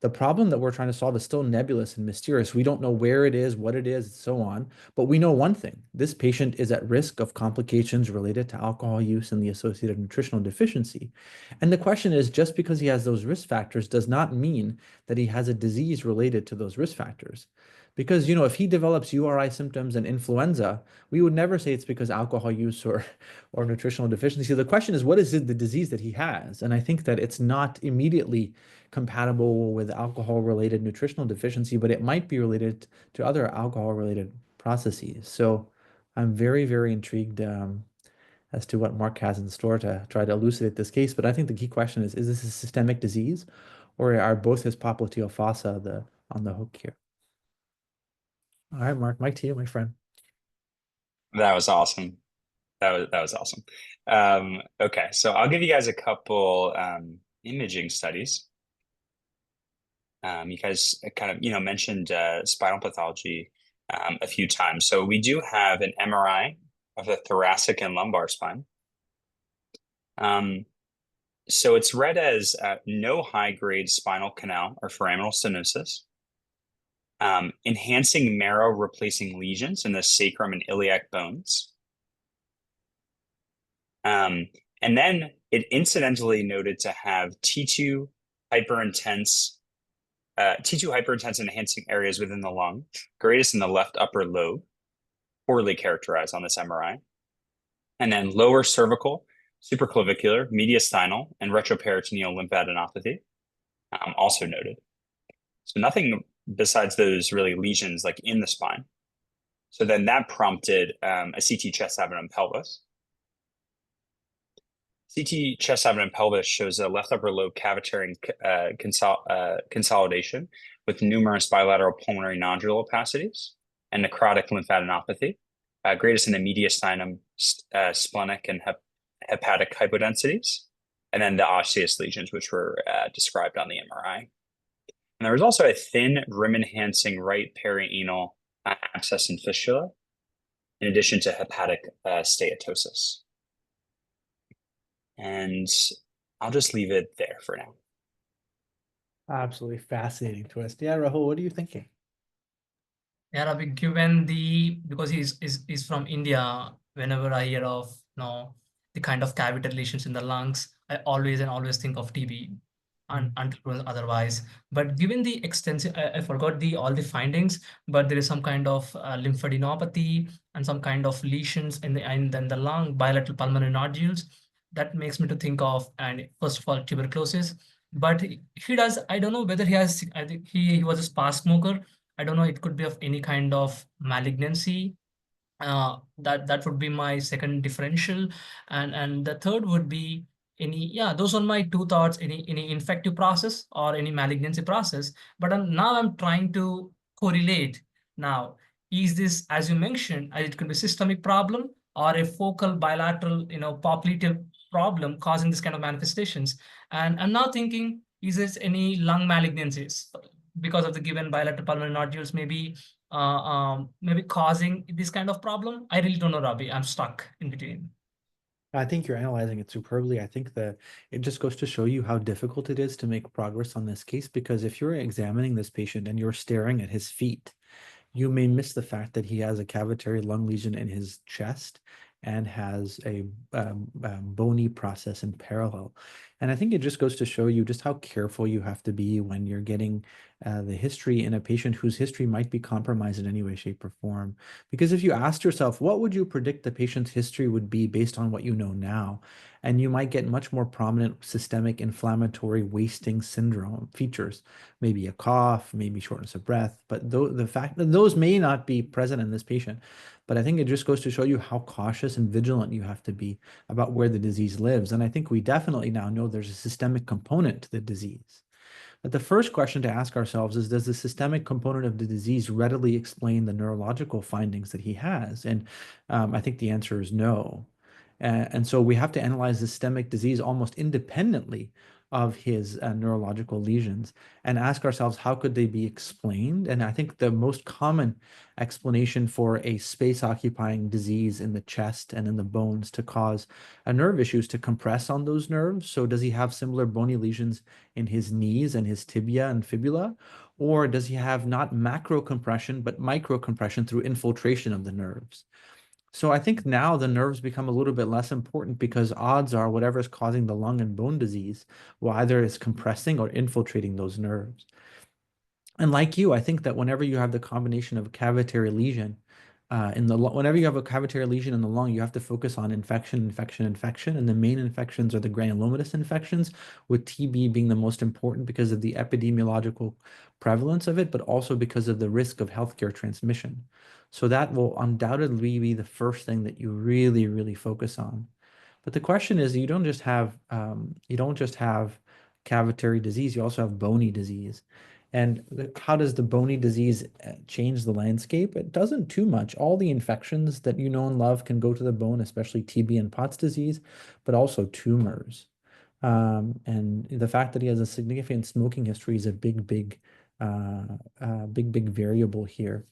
the problem that we're trying to solve is still nebulous and mysterious. We don't know where it is, what it is, and so on. But we know one thing: this patient is at risk of complications related to alcohol use and the associated nutritional deficiency. And the question is, just because he has those risk factors does not mean that he has a disease related to those risk factors. Because, if he develops URI symptoms and influenza, we would never say it's because alcohol use or nutritional deficiency. The question is, what is the disease that he has? And I think that it's not immediately compatible with alcohol-related nutritional deficiency, but it might be related to other alcohol-related processes. So I'm very, very intrigued as to what Mark has in store to try to elucidate this case. But I think the key question is this a systemic disease, or are both his popliteal fossa on the hook here? All right, Mark, mic to you, my friend. That was awesome. That was awesome. Okay, so I'll give you guys a couple imaging studies. You guys kind of mentioned spinal pathology a few times. So we do have an MRI of the thoracic and lumbar spine. So it's read as no high-grade spinal canal or foraminal stenosis, enhancing marrow replacing lesions in the sacrum and iliac bones. And then it incidentally noted to have T2 hyperintense enhancing areas within the lung, greatest in the left upper lobe, poorly characterized on this MRI. And then lower cervical, supraclavicular, mediastinal, and retroperitoneal lymphadenopathy, also noted. So nothing besides those really lesions like in the spine. So then that prompted a CT chest, abdomen, pelvis. CT chest, abdomen, pelvis shows a left upper lobe cavitary consolidation with numerous bilateral pulmonary nodule opacities and necrotic lymphadenopathy, greatest in the mediastinum, splenic, and hepatic hypodensities, and then the osseous lesions, which were described on the MRI. And there was also a thin rim-enhancing right perianal abscess and fistula, in addition to hepatic steatosis. And I'll just leave it there for now. Absolutely fascinating twist. Yeah, Rahul, what are you thinking? Yeah, Ravi, given because he's from India, whenever I hear of the kind of cavity lesions in the lungs, I always think of TB. until proven otherwise. But given the extensive, I forgot all the findings, but there is some kind of lymphadenopathy and some kind of lesions in then the lung, bilateral pulmonary nodules. That makes me to think of, and first of all, tuberculosis. But he does, I don't know whether he has, I think he was a sparse smoker. I don't know, it could be of any kind of malignancy. That would be my second differential, and the third would be any, yeah, those are my two thoughts, any infective process or any malignancy process. But now I'm trying to correlate. Now, is this, as you mentioned, it could be systemic problem or a focal bilateral, popliteal problem causing this kind of manifestations. And I'm now thinking, is this any lung malignancies because of the given bilateral pulmonary nodules, maybe causing this kind of problem? I really don't know, Rabih. I'm stuck in between. I think you're analyzing it superbly. I think that it just goes to show you how difficult it is to make progress on this case, because if you're examining this patient and you're staring at his feet, you may miss the fact that he has a cavitary lung lesion in his chest and has a bony process in parallel. And I think it just goes to show you just how careful you have to be when you're getting the history in a patient whose history might be compromised in any way, shape, or form. Because if you asked yourself, what would you predict the patient's history would be based on what you know now? And you might get much more prominent systemic inflammatory wasting syndrome features, maybe a cough, maybe shortness of breath. But the fact that those may not be present in this patient, but I think it just goes to show you how cautious and vigilant you have to be about where the disease lives. And I think we definitely now know there's a systemic component to the disease. But the first question to ask ourselves is, does the systemic component of the disease readily explain the neurological findings that he has? And I think the answer is no. And so we have to analyze the systemic disease almost independently of his neurological lesions and ask ourselves, how could they be explained? And I think the most common explanation for a space-occupying disease in the chest and in the bones to cause nerve issues to compress on those nerves. So does he have similar bony lesions in his knees and his tibia and fibula? Or does he have not macro compression, but micro compression through infiltration of the nerves? So I think now the nerves become a little bit less important, because odds are whatever is causing the lung and bone disease will either is compressing or infiltrating those nerves. And like you, I think that whenever you have the combination of a cavitary lesion whenever you have a cavitary lesion in the lung, you have to focus on infection, infection, infection. And the main infections are the granulomatous infections, with TB being the most important because of the epidemiological prevalence of it, but also because of the risk of healthcare transmission. So that will undoubtedly be the first thing that you really, really focus on. But the question is, you don't just have cavitary disease, you also have bony disease. And how does the bony disease change the landscape? It doesn't too much. All the infections that you know and love can go to the bone, especially TB and Pott's disease, but also tumors. And the fact that he has a significant smoking history is a big variable here.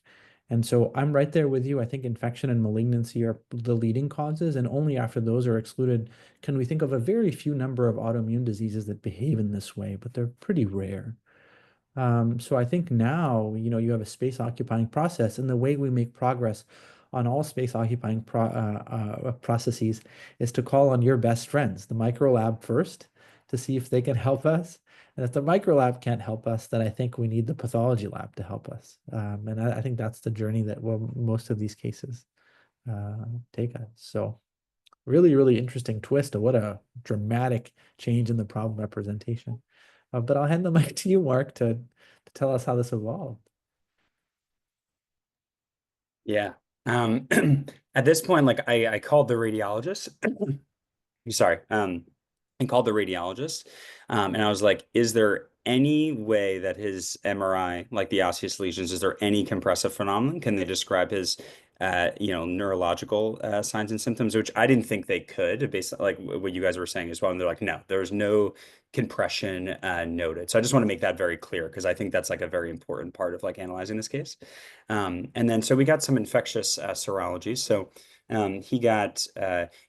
And so I'm right there with you. I think infection and malignancy are the leading causes, and only after those are excluded can we think of a very few number of autoimmune diseases that behave in this way, but they're pretty rare. So I think now, you have a space occupying process, and the way we make progress on all space occupying processes is to call on your best friends, the micro lab first, to see if they can help us. And if the micro lab can't help us, then I think we need the pathology lab to help us. And I think that's the journey that most of these cases take us. So really, really interesting twist of what a dramatic change in the problem representation. But I'll hand the mic to you, Mark, to tell us how this evolved. Yeah. At this point, like I called the radiologist. Sorry. I called the radiologist, and I was like, is there any way that his MRI, like the osseous lesions, is there any compressive phenomenon? Can they describe his neurological signs and symptoms, which I didn't think they could, based on like what you guys were saying as well. And they're like, no, there's no compression noted. So I just want to make that very clear, because I think that's like a very important part of like analyzing this case. And then so we got some infectious serology. So he got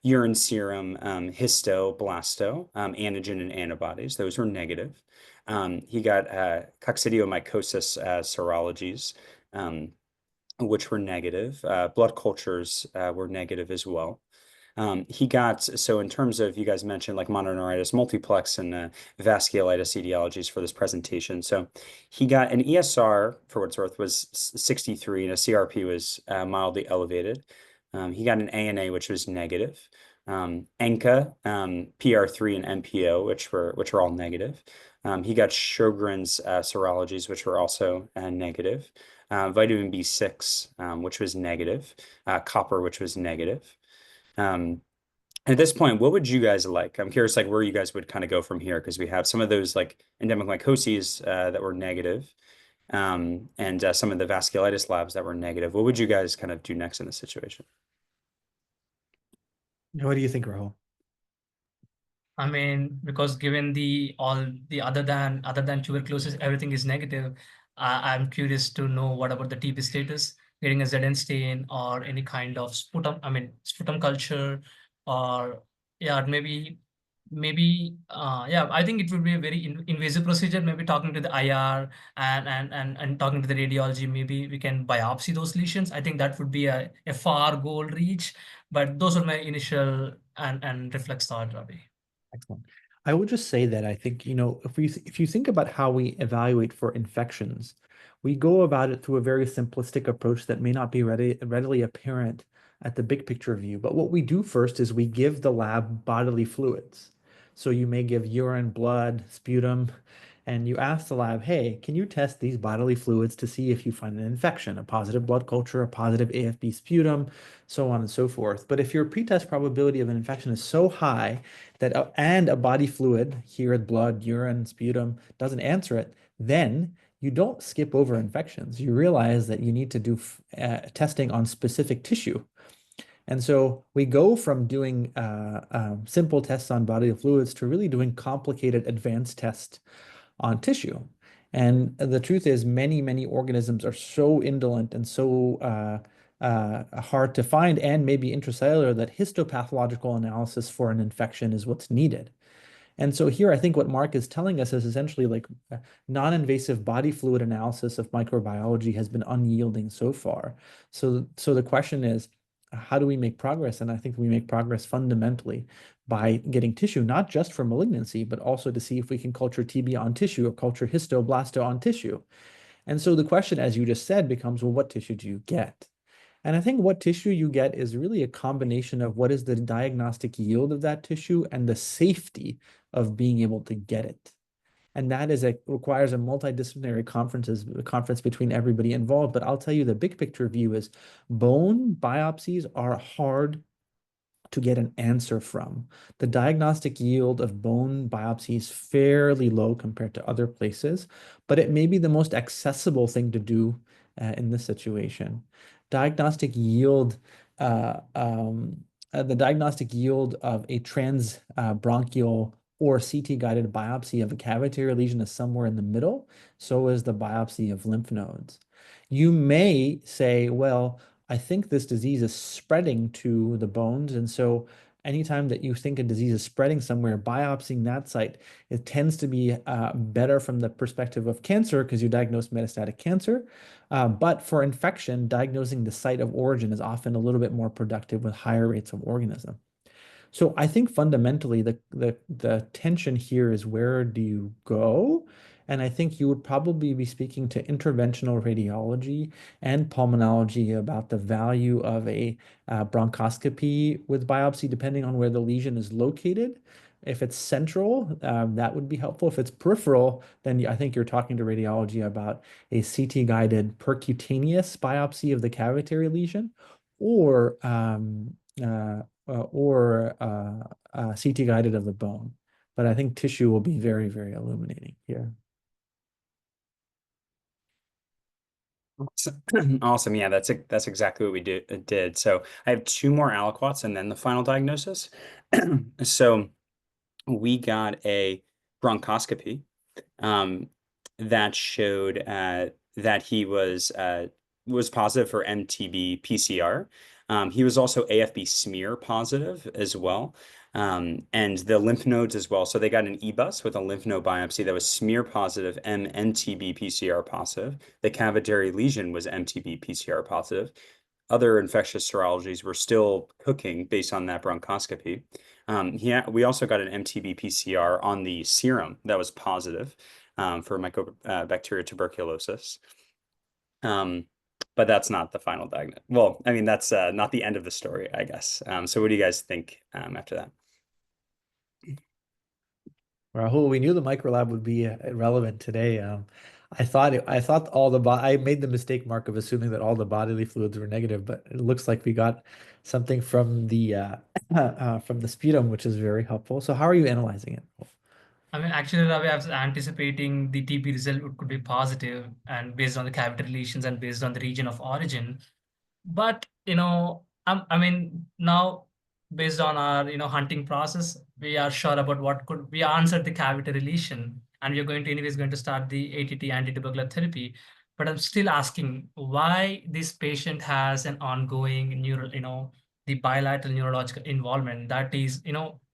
urine serum, histoblasto, antigen and antibodies. Those were negative. He got coccidiomycosis serologies, which were negative. Blood cultures were negative as well. He got, so in terms of, you guys mentioned like mononeuritis multiplex and vasculitis etiologies for this presentation. So he got an ESR, for what it's worth, was 63, and a CRP was mildly elevated. He got an ANA, which was negative. ENCA, PR3, and MPO, which were all negative. He got Sjogren's serologies, which were also negative. Vitamin B6, which was negative. Copper, which was negative. At this point, what would you guys like? I'm curious, like where you guys would kind of go from here, because we have some of those like endemic mycoses that were negative, and some of the vasculitis labs that were negative. What would you guys kind of do next in this situation? What do you think, Rahul? I mean, because given all the other than tuberculosis, everything is negative. I'm curious to know what about the TB status, getting a ZN stain or any kind of sputum. I mean, sputum culture, or yeah, maybe yeah. I think it would be a very invasive procedure. Maybe talking to the IR and talking to the radiology. Maybe we can biopsy those lesions. I think that would be a far goal reach. But those are my initial and reflex thought, Ravi. Excellent. I would just say that I think, if you think about how we evaluate for infections, we go about it through a very simplistic approach that may not be readily apparent at the big picture view. But what we do first is we give the lab bodily fluids. So you may give urine, blood, sputum, and you ask the lab, hey, can you test these bodily fluids to see if you find an infection, a positive blood culture, a positive AFB sputum, so on and so forth. But if your pretest probability of an infection is so high that and a body fluid, here blood, urine, sputum, doesn't answer it, then you don't skip over infections. You realize that you need to do testing on specific tissue. And so we go from doing simple tests on bodily fluids to really doing complicated advanced tests on tissue. And the truth is many organisms are so indolent and so hard to find and maybe intracellular that histopathological analysis for an infection is what's needed. And so here, I think what Mark is telling us is essentially like non-invasive body fluid analysis of microbiology has been unyielding so far. So the question is, how do we make progress? And I think we make progress fundamentally by getting tissue, not just for malignancy, but also to see if we can culture TB on tissue or culture histoblasto on tissue. And so the question, as you just said, becomes, well, what tissue do you get? And I think what tissue you get is really a combination of what is the diagnostic yield of that tissue and the safety of being able to get it. And that requires a multidisciplinary conference between everybody involved. But I'll tell you, the big picture view is bone biopsies are hard to get an answer from. The diagnostic yield of bone biopsy is fairly low compared to other places, but it may be the most accessible thing to do in this situation. Diagnostic yield, the diagnostic yield of a transbronchial or CT-guided biopsy of a cavitary lesion is somewhere in the middle. So is the biopsy of lymph nodes. You may say, well, I think this disease is spreading to the bones. And so anytime that you think a disease is spreading somewhere, biopsying that site, it tends to be better from the perspective of cancer because you diagnose metastatic cancer. But for infection, diagnosing the site of origin is often a little bit more productive with higher rates of organism. So I think fundamentally the tension here is, where do you go? And I think you would probably be speaking to interventional radiology and pulmonology about the value of a bronchoscopy with biopsy, depending on where the lesion is located. If it's central, that would be helpful. If it's peripheral, then I think you're talking to radiology about a CT-guided percutaneous biopsy of the cavitary lesion, or CT-guided of the bone. But I think tissue will be very, very illuminating here. Awesome. Yeah, that's exactly what we did. So I have 2 more aliquots and then the final diagnosis. So we got a bronchoscopy that showed that he was positive for MTB PCR. He was also AFB smear positive as well. And the lymph nodes as well. So they got an EBUS with a lymph node biopsy that was smear positive and MTB PCR positive. The cavitary lesion was MTB PCR positive. other infectious serologies were still cooking based on that bronchoscopy. We also got an MTB PCR on the serum that was positive for mycobacteria tuberculosis. But that's not the final diagnosis. Well, I mean, that's not the end of the story, I guess. So what do you guys think after that? Rahul, we knew the microlab would be relevant today. I thought I made the mistake, Mark, of assuming that all the bodily fluids were negative, but it looks like we got something from the from the sputum, which is very helpful. So how are you analyzing it? I mean, actually, Ravi, I was anticipating the TB result could be positive and based on the cavity lesions and based on the region of origin. But, I mean, now based on our, hunting process, we are sure about we answered the cavity lesion and we're going to start the ATT anti-tubercular therapy. But I'm still asking why this patient has an ongoing the bilateral neurological involvement. That is,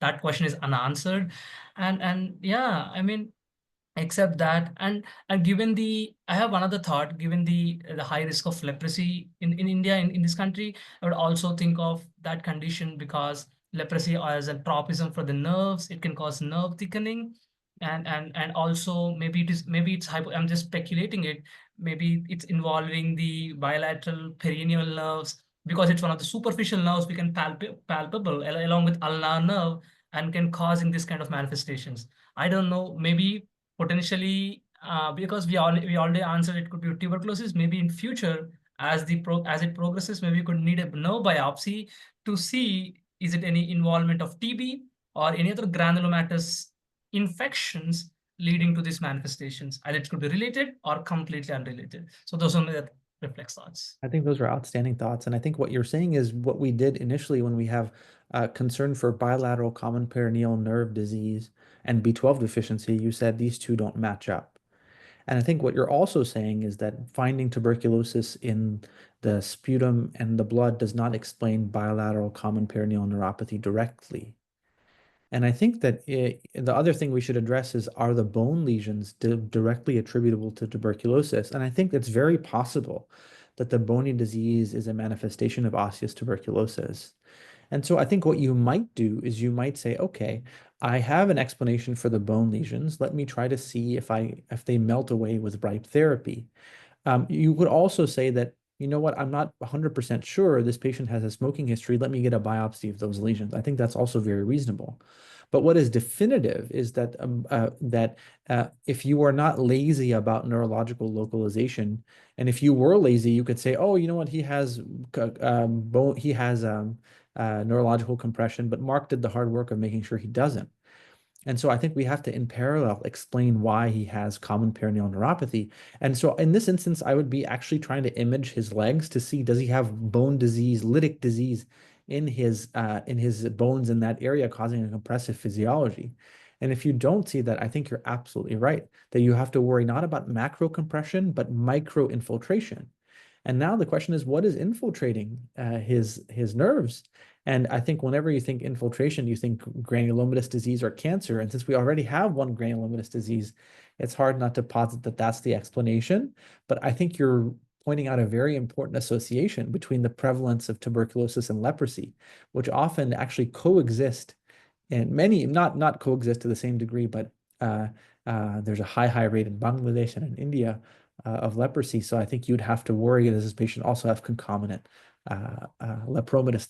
that question is unanswered. And yeah, I mean, except that, and given I have another thought, given the high risk of leprosy in India, in this country, I would also think of that condition because leprosy as a tropism for the nerves, it can cause nerve thickening, and also maybe it's I'm just speculating it, maybe it's involving the bilateral perineal nerves because it's one of the superficial nerves we can palpable along with ulnar nerve and can causing this kind of manifestations. I don't know, maybe potentially because we already answered it could be tuberculosis. Maybe in future, as it progresses, maybe we could need a nerve biopsy to see is it any involvement of TB or any other granulomatous infections leading to these manifestations. Either it could be related or completely unrelated. So those are the reflex thoughts. I think those are outstanding thoughts. And I think what you're saying is what we did initially when we have concern for bilateral common perineal nerve disease and B12 deficiency, you said these two don't match up. And I think what you're also saying is that finding tuberculosis in the sputum and the blood does not explain bilateral common perineal neuropathy directly. And I think that the other thing we should address is, are the bone lesions directly attributable to tuberculosis? And I think it's very possible that the bony disease is a manifestation of osseous tuberculosis. And so I think what you might do is you might say, okay, I have an explanation for the bone lesions. Let me try to see if they melt away with RIPE therapy. You could also say that, you know what, I'm not 100% sure this patient has a smoking history. Let me get a biopsy of those lesions. I think that's also very reasonable. But what is definitive is that if you are not lazy about neurological localization, and if you were lazy, you could say, oh, you know what, he has neurological compression, but Mark did the hard work of making sure he doesn't. And so I think we have to, in parallel, explain why he has common perineal neuropathy. And so in this instance, I would be actually trying to image his legs to see, does he have bone disease, lytic disease in his bones in that area causing a compressive physiology? And if you don't see that, I think you're absolutely right, that you have to worry not about macro compression, but micro infiltration. And now the question is, what is infiltrating his nerves? And I think whenever you think infiltration, you think granulomatous disease or cancer. And since we already have one granulomatous disease, it's hard not to posit that that's the explanation. But I think you're pointing out a very important association between the prevalence of tuberculosis and leprosy, which often actually coexist, and many not coexist to the same degree, but there's a high rate in Bangladesh and in India of leprosy. So I think you'd have to worry, does this patient also have concomitant lepromatous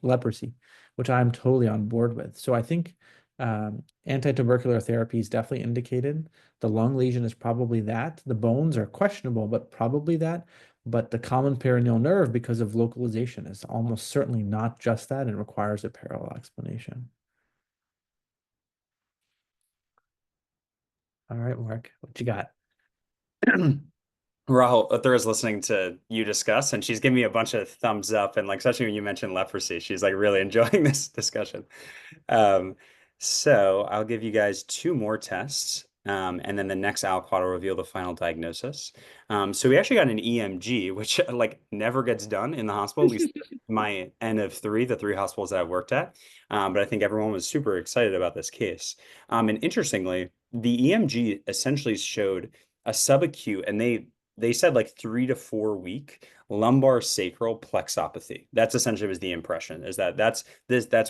leprosy, which I'm totally on board with. So I think anti-tubercular therapy is definitely indicated. The lung lesion is probably that. The bones are questionable, but probably that. But the common perineal nerve, because of localization, is almost certainly not just that and requires a parallel explanation. All right, Mark, what you got? Rahul, Athura's listening to you discuss, and she's giving me a bunch of thumbs up, and like, especially when you mentioned leprosy, she's like really enjoying this discussion. So I'll give you guys two more tests, and then the next aliquot will reveal the final diagnosis. So we actually got an EMG, which like never gets done in the hospital, at least my N of three, the three hospitals that I've worked at. But I think everyone was super excited about this case. And interestingly, the EMG essentially showed a subacute, and they they said like 3 to 4 week lumbar sacral plexopathy. That's essentially was the impression, is that that's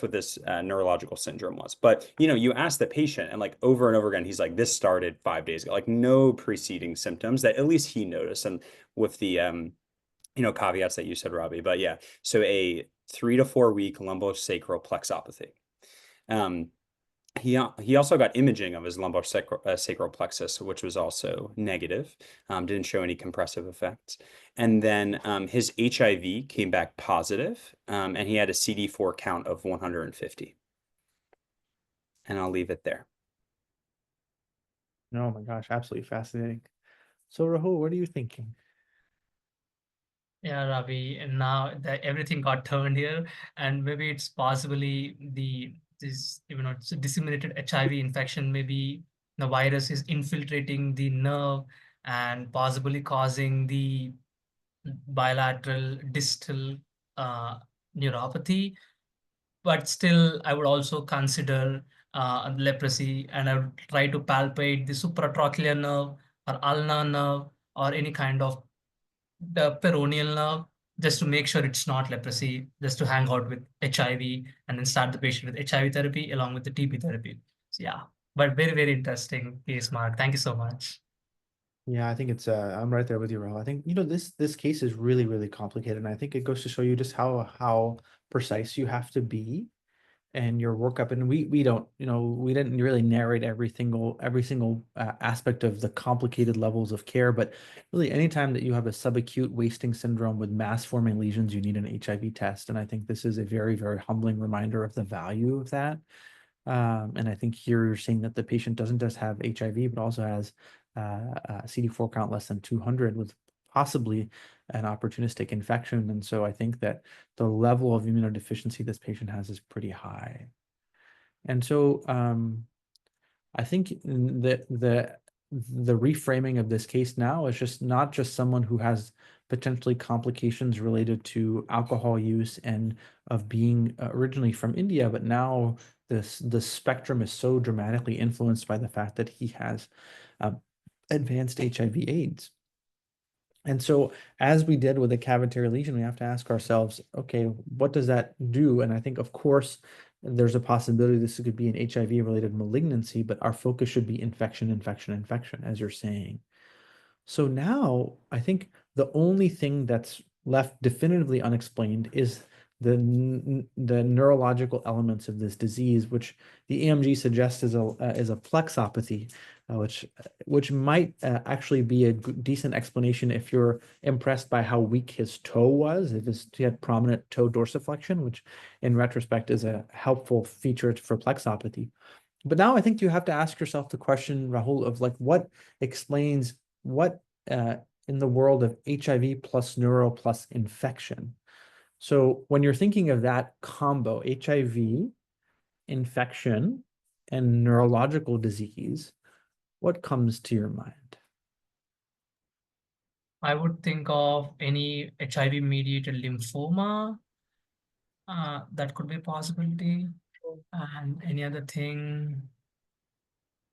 what this neurological syndrome was. But you ask the patient, and like over and over again, he's like, this started 5 days ago, like no preceding symptoms that at least he noticed. And with the caveats that you said, Rabih, but yeah, so a 3 to 4 week lumbosacral plexopathy. He also got imaging of his sacral plexus, which was also negative, didn't show any compressive effects. And then his HIV came back positive, and he had a CD4 count of 150. And I'll leave it there. Oh my gosh, absolutely fascinating. So Rahul, what are you thinking? Yeah, Ravi, and now that everything got turned here, and maybe it's possibly this it's a disseminated HIV infection. Maybe the virus is infiltrating the nerve and possibly causing the bilateral distal neuropathy. But still, I would also consider leprosy, and I would try to palpate the supratrochlear nerve or ulnar nerve or any kind of the peroneal nerve, just to make sure it's not leprosy, just to hang out with HIV and then start the patient with HIV therapy along with the TB therapy. So yeah, but very, very interesting case, Mark. Thank you so much. Yeah, I think it's I'm right there with you, Rahul. I think this case is really, really complicated, and I think it goes to show you just how precise you have to be and your workup. And we don't, we didn't really narrate every single aspect of the complicated levels of care, but really anytime that you have a subacute wasting syndrome with mass forming lesions, you need an HIV test. And I think this is a very, very humbling reminder of the value of that. And I think here you're seeing that the patient doesn't just have HIV, but also has CD4 count less than 200 with possibly an opportunistic infection. And so I think that the level of immunodeficiency this patient has is pretty high. And so I think the reframing of this case now is just not just someone who has potentially complications related to alcohol use and of being originally from India, but now the spectrum is so dramatically influenced by the fact that he has advanced HIV/AIDS. And so as we did with a cavitary lesion, we have to ask ourselves, okay, what does that do? And I think, of course, there's a possibility this could be an HIV-related malignancy, but our focus should be infection, infection, infection, as you're saying. So now I think the only thing that's left definitively unexplained is the neurological elements of this disease, which the EMG suggests is a plexopathy, which might actually be a decent explanation if you're impressed by how weak his toe was, if he had prominent toe dorsiflexion, which in retrospect is a helpful feature for plexopathy. But now I think you have to ask yourself the question, Rahul, of like what explains what in the world of HIV plus neuro plus infection. So when you're thinking of that combo, HIV, infection, and neurological disease, what comes to your mind? I would think of any HIV-mediated lymphoma. That could be a possibility. And any other thing,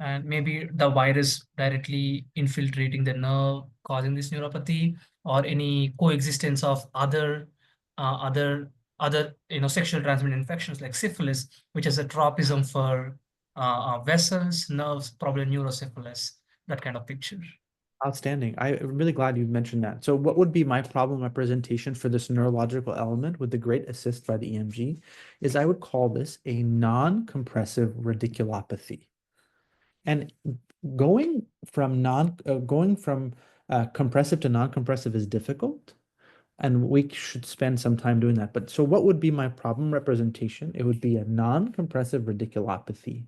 and maybe the virus directly infiltrating the nerve, causing this neuropathy, or any coexistence of other sexual transmitted infections like syphilis, which is a tropism for vessels, nerves, probably neurosyphilis, that kind of picture. Outstanding. I'm really glad you mentioned that. So what would be my problem representation for this neurological element with the great assist by the EMG is I would call this a non-compressive radiculopathy. And going from compressive to non-compressive is difficult, and we should spend some time doing that. But so what would be my problem representation? It would be a non-compressive radiculopathy.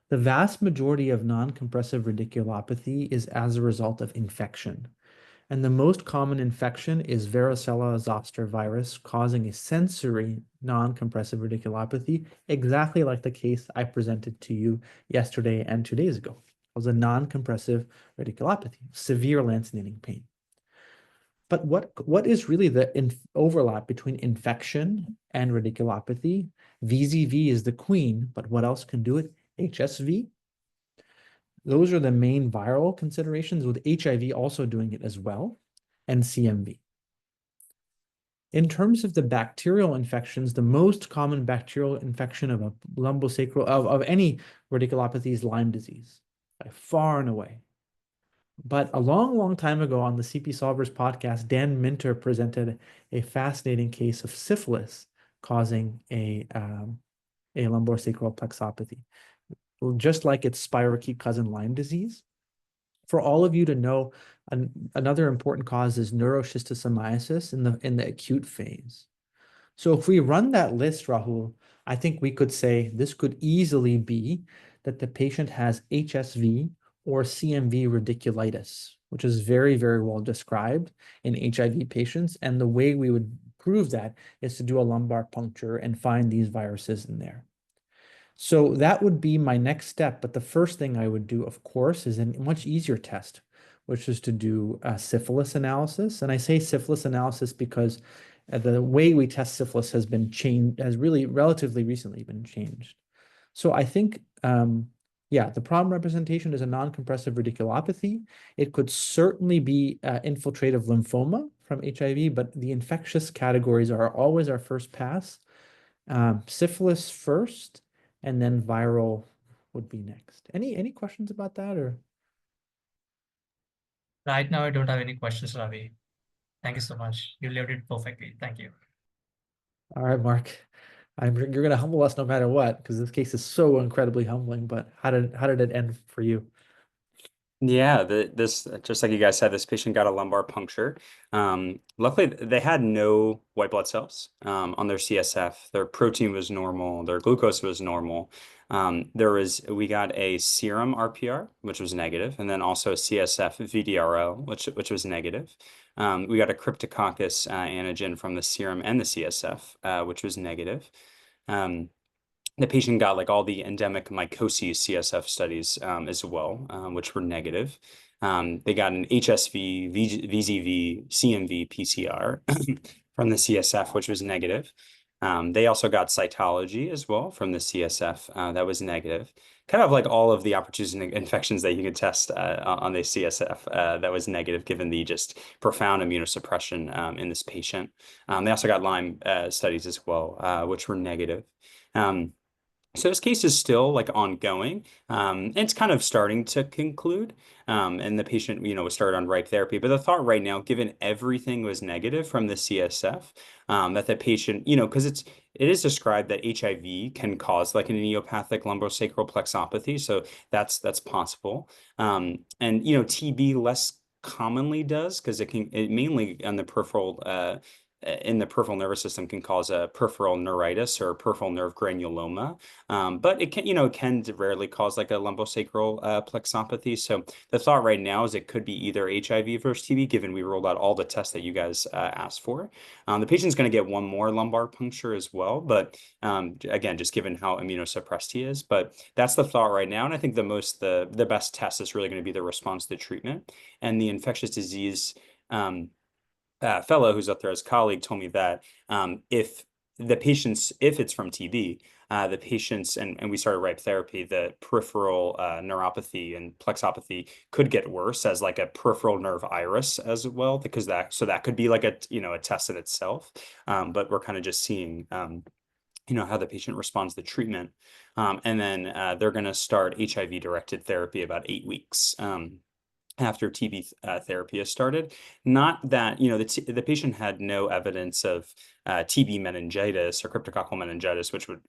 The vast majority of non-compressive radiculopathy is as a result of infection. And the most common infection is varicella zoster virus, causing a sensory non-compressive radiculopathy, exactly like the case I presented to you yesterday and 2 days ago. It was a non-compressive radiculopathy, severe lancinating pain. But what is really the overlap between infection and radiculopathy? VZV is the queen, but what else can do it? HSV. Those are the main viral considerations, with HIV also doing it as well, and CMV. In terms of the bacterial infections, the most common bacterial infection of a lumbosacral of any radiculopathy is Lyme disease, by far and away. But a long, long time ago on the CP Solvers podcast, Dan Minter presented a fascinating case of syphilis causing a lumbosacral plexopathy, just like its spirochete cousin Lyme disease. For all of you to know, another important cause is neuroschistosomiasis in the acute phase. So if we run that list, Rahul, I think we could say this could easily be that the patient has HSV or CMV radiculitis, which is very, very well described in HIV patients. And the way we would prove that is to do a lumbar puncture and find these viruses in there. So that would be my next step. But the first thing I would do, of course, is a much easier test, which is to do a syphilis analysis. And I say syphilis analysis because the way we test syphilis has been changed, has really relatively recently been changed. So I think, yeah, the problem representation is a non-compressive radiculopathy. It could certainly be infiltrative lymphoma from HIV, but the infectious categories are always our first pass. Syphilis first, and then viral would be next. Any questions about that, or? Right now, I don't have any questions, Ravi. Thank you so much. You lived it perfectly. Thank you. All right, Mark. You're going to humble us no matter what, because this case is so incredibly humbling. But how did it end for you? Yeah, this just like you guys said, this patient got a lumbar puncture. Luckily, they had no white blood cells on their CSF. Their protein was normal. Their glucose was normal. We got a serum RPR, which was negative, and then also a CSF VDRL, which was negative. We got a cryptococcus antigen from the serum and the CSF, which was negative. The patient got like all the endemic mycoses CSF studies as well, which were negative. They got an HSV, VZV, CMV, PCR from the CSF, which was negative. They also got cytology as well from the CSF that was negative. Kind of like all of the opportunistic infections that you could test on the CSF that was negative, given the just profound immunosuppression in this patient. They also got Lyme studies as well, which were negative. So this case is still like ongoing. It's kind of starting to conclude. And the patient, was started on RIPE therapy. But the thought right now, given everything was negative from the CSF, that the patient, because it is described that HIV can cause like an idiopathic lumbosacral plexopathy. So that's possible. And TB less commonly does, because it mainly on the peripheral in the peripheral nervous system can cause a peripheral neuritis or peripheral nerve granuloma. But it can rarely cause like a lumbosacral plexopathy. So the thought right now is it could be either HIV versus TB, given we rolled out all the tests that you guys asked for. The patient's going to get one more lumbar puncture as well. But again, just given how immunosuppressed he is. But that's the thought right now. And I think the best test is really going to be the response to the treatment. And the infectious disease fellow who's up there as colleague told me that if it's from TB, the patients, and we started RIPE therapy, the peripheral neuropathy and plexopathy could get worse as like a peripheral nerve iris as well, because that could be like a test in itself. But we're kind of just seeing how the patient responds to treatment. And then they're going to start HIV directed therapy about 8 weeks. After TB therapy has started. Not that, the patient had no evidence of TB meningitis or cryptococcal meningitis, which would,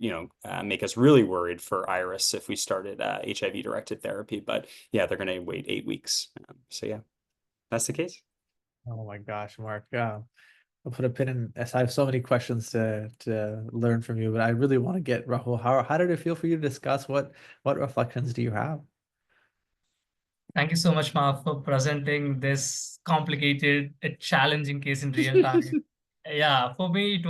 make us really worried for iris if we started HIV-directed therapy. But yeah, they're going to wait 8 weeks. So yeah, that's the case. Oh my gosh, Mark. I'll put a pin in. I have so many questions to learn from you, but I really want to get Rahul. How did it feel for you to discuss? What reflections do you have? Thank you so much, Mark, for presenting this complicated, challenging case in real time. Yeah, for me,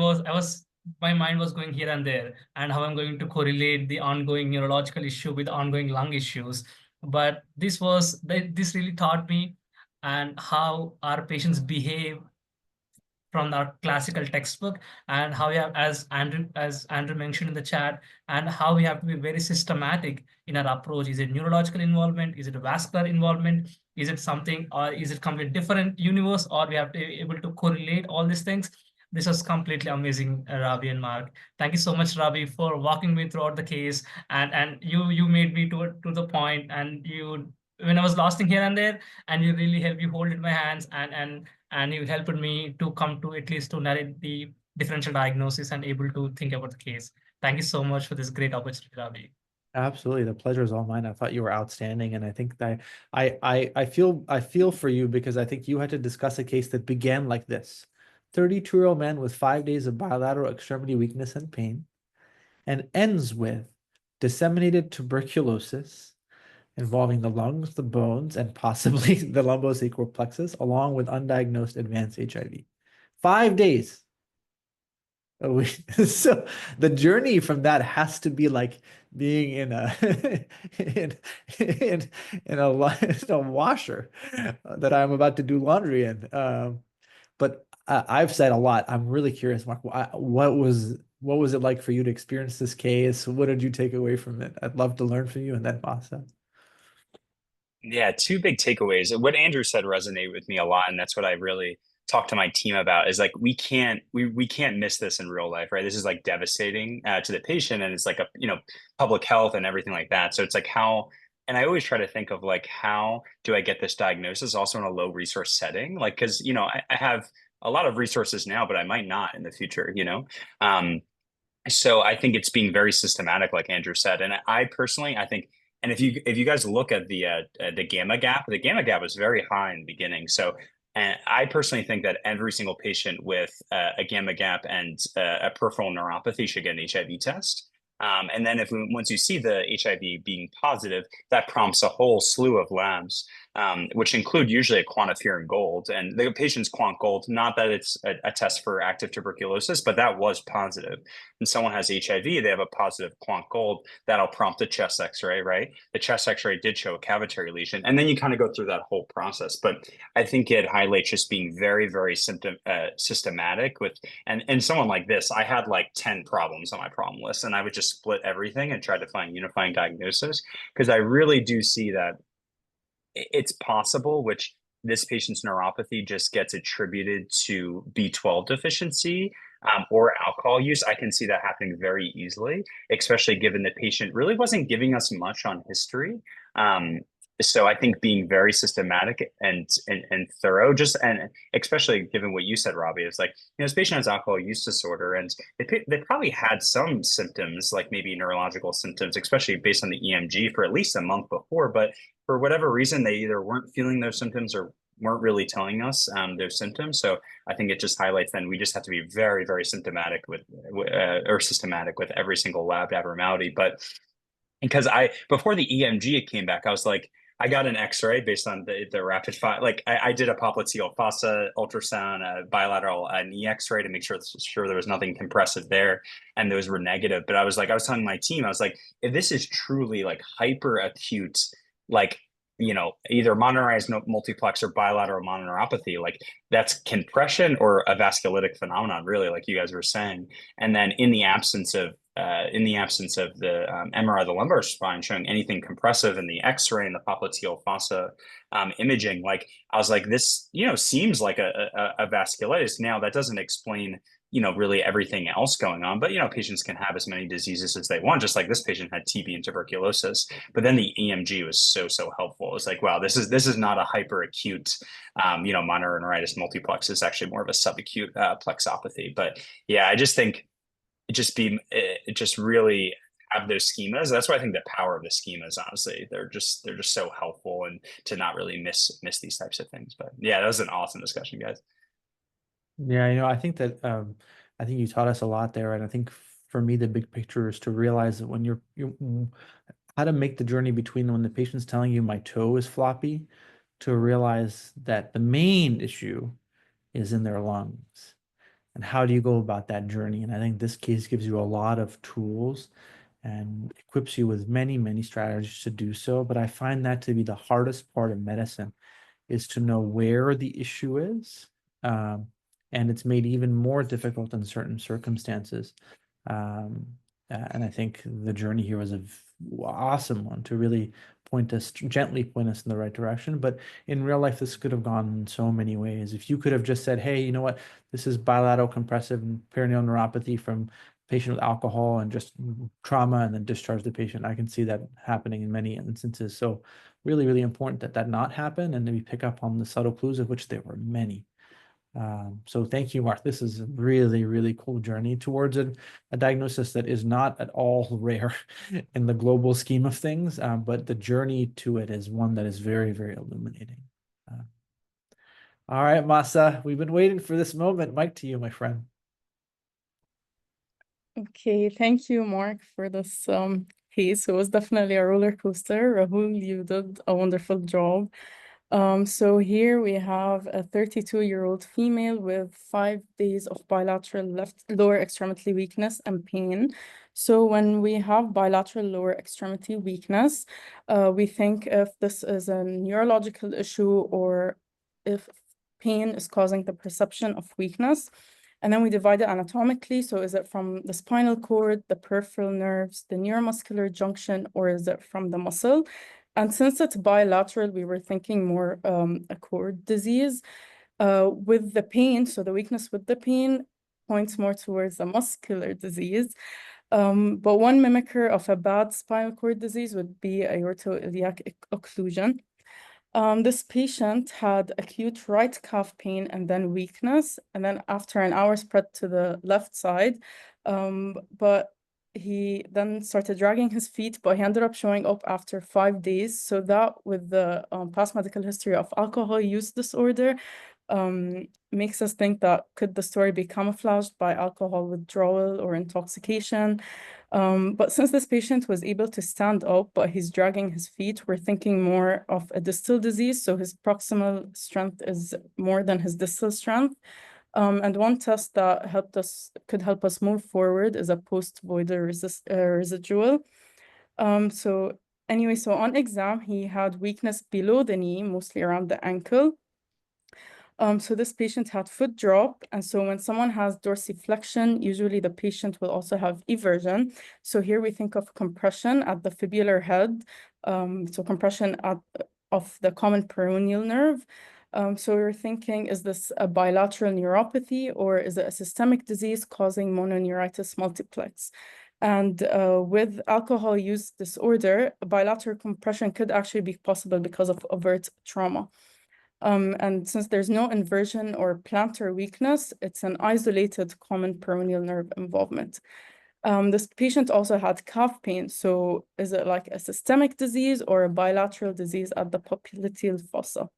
my mind was going here and there, and how I'm going to correlate the ongoing neurological issue with ongoing lung issues. But this really taught me and how our patients behave from our classical textbook, and how we have, as Andrew mentioned in the chat, and how we have to be very systematic in our approach. Is it neurological involvement? Is it a vascular involvement? Is it something, or is it completely different universe, or we have to be able to correlate all these things? This was completely amazing, Ravi and Mark. Thank you so much, Ravi, for walking me throughout the case, and you made me to the point, and you, when I was lost in here and there, and you really helped, you hold in my hands, and you helped me to come to at least to narrate the differential diagnosis and able to think about the case. Thank you so much for this great opportunity, Ravi. Absolutely, the pleasure is all mine. I thought you were outstanding, and I think that I feel for you, because I think you had to discuss a case that began like this: 32-year-old man with 5 days of bilateral extremity weakness and pain, and ends with disseminated tuberculosis involving the lungs, the bones, and possibly the lumbosacral plexus, along with undiagnosed advanced HIV. 5 days. So the journey from that has to be like being in a in a washer that I'm about to do laundry in. But I've said a lot. I'm really curious, Mark. What was it like for you to experience this case? What did you take away from it? I'd love to learn from you and then Vasa. Yeah, two big takeaways. What Andrew said resonated with me a lot, and that's what I really talk to my team about, is like we can't miss this in real life, right? This is like devastating to the patient, and it's like a public health and everything like that. So it's like how, and I always try to think of like, how do I get this diagnosis also in a low resource setting? Like, because I have a lot of resources now, but I might not in the future, so I think it's being very systematic, like Andrew said. And I personally, I think, and if you guys look at the gamma gap was very high in the beginning. So, and I personally think that every single patient with a gamma gap and a peripheral neuropathy should get an HIV test. And then once you see the HIV being positive, that prompts a whole slew of labs, which include usually a quantiferin gold. And the patient's quant gold, not that it's a test for active tuberculosis, but that was positive. And someone has HIV, they have a positive quant gold, that'll prompt a chest x-ray, right? The chest x-ray did show a cavitary lesion. And then you kind of go through that whole process. But I think it highlights just being very, very systematic with, and someone like this, I had like 10 problems on my problem list, and I would just split everything and try to find unifying diagnosis, because I really do see that it's possible, which this patient's neuropathy just gets attributed to B12 deficiency or alcohol use. I can see that happening very easily, especially given the patient really wasn't giving us much on history. So I think being very systematic and thorough, and especially given what you said, Robbie, is like, this patient has alcohol use disorder, and they probably had some symptoms, like maybe neurological symptoms, especially based on the EMG, for at least a month before. But for whatever reason, they either weren't feeling those symptoms or weren't really telling us their symptoms. So I think it just highlights, then we just have to be very, very systematic with every single lab abnormality. But because before the EMG came back, I was like, I got an X-ray based on the rapid file. Like I did a popliteal fossa ultrasound, a bilateral knee X-ray to make sure there was nothing compressive there, and those were negative. But I was telling my team, I was like, if this is truly like hyper acute, like either mononeurized multiplex or bilateral mononeuropathy, like that's compression or a vasculitic phenomenon, really, like you guys were saying. And then in the absence of the MRI of the lumbar spine showing anything compressive in the X-ray and the popliteal fossa imaging, like I was like, this seems like a vasculitis. Now that doesn't explain really everything else going on, but patients can have as many diseases as they want, just like this patient had TB and tuberculosis. But then the EMG was so helpful. It's like, wow, this is not a hyper acute mononeuritis multiplex. It's actually more of a subacute plexopathy. But yeah, I just think it just really have those schemas. That's why I think the power of the schemas, honestly, they're just so helpful, and to not really miss these types of things. But yeah, that was an awesome discussion, guys. Yeah, I think that I think you taught us a lot there, and I think for me the big picture is to realize that when you how to make the journey between when the patient's telling you my toe is floppy, to realize that the main issue is in their lungs, and how do you go about that journey. And I think this case gives you a lot of tools and equips you with many strategies to do so. But I find that to be the hardest part of medicine, is to know where the issue is, and it's made even more difficult in certain circumstances. And I think the journey here was an awesome one to really gently point us in the right direction. But in real life, this could have gone in so many ways. If you could have just said, hey, you know what, this is bilateral compressive perineal neuropathy from patient with alcohol and just trauma, and then discharge the patient. I can see that happening in many instances. So really, really important that that not happen, and then we pick up on the subtle clues, of which there were many. So thank you, Mark. This is a really, really cool journey towards a diagnosis that is not at all rare in the global scheme of things, but the journey to it is one that is very, very illuminating. All right, Masa, we've been waiting for this moment. Mike to you, my friend. Okay, thank you, Mark, for this case. It was definitely a roller coaster. Rahul, you did a wonderful job. So here we have a 32-year-old female with 5 days of bilateral left lower extremity weakness and pain. So when we have bilateral lower extremity weakness, we think if this is a neurological issue or if pain is causing the perception of weakness. And then we divide it anatomically. So is it from the spinal cord, the peripheral nerves, the neuromuscular junction, or is it from the muscle? And since it's bilateral, we were thinking more a cord disease. With the pain, so the weakness with the pain points more towards the muscular disease. But one mimicker of a bad spinal cord disease would be aortoiliac occlusion. This patient had acute right calf pain and then weakness, and then after an hour spread to the left side. But he then started dragging his feet, but he ended up showing up after 5 days. So that, with the past medical history of alcohol use disorder, makes us think that could the story be camouflaged by alcohol withdrawal or intoxication. But since this patient was able to stand up, but he's dragging his feet, we're thinking more of a distal disease. So his proximal strength is more than his distal strength. And one test that could help us move forward is a post-voidal residual. So anyway, so on exam, he had weakness below the knee, mostly around the ankle. So this patient had foot drop. And so when someone has dorsiflexion, usually the patient will also have eversion. So here we think of compression at the fibular head. So compression of the common peroneal nerve. So we're thinking, is this a bilateral neuropathy or is it a systemic disease causing mononeuritis multiplex? And with alcohol use disorder, bilateral compression could actually be possible because of overt trauma. And since there's no inversion or plantar weakness, it's an isolated common peroneal nerve involvement. This patient also had calf pain. So is it like a systemic disease or a bilateral disease at the popliteal fossa?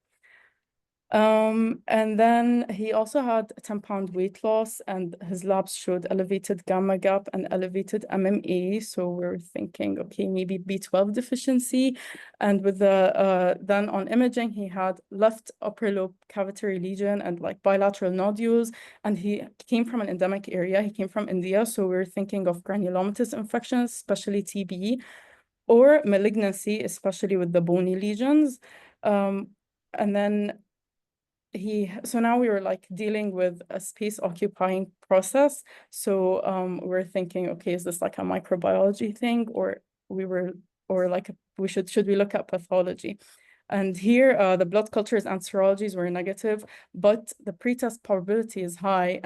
And then he also had a 10-pound weight loss, and his labs showed elevated gamma gap and elevated MMA. So we're thinking, okay, maybe B12 deficiency. And with the then on imaging, he had left upper lobe cavitary lesion and like bilateral nodules. And he came from an endemic area. He came from India. So we're thinking of granulomatous infections, especially TB, or malignancy, especially with the bony lesions. And then so now we were like dealing with a space occupying process. So we're thinking, okay, is this like a microbiology thing, or should we look at pathology? And here the blood cultures and serologies were negative, but the pretest probability is high.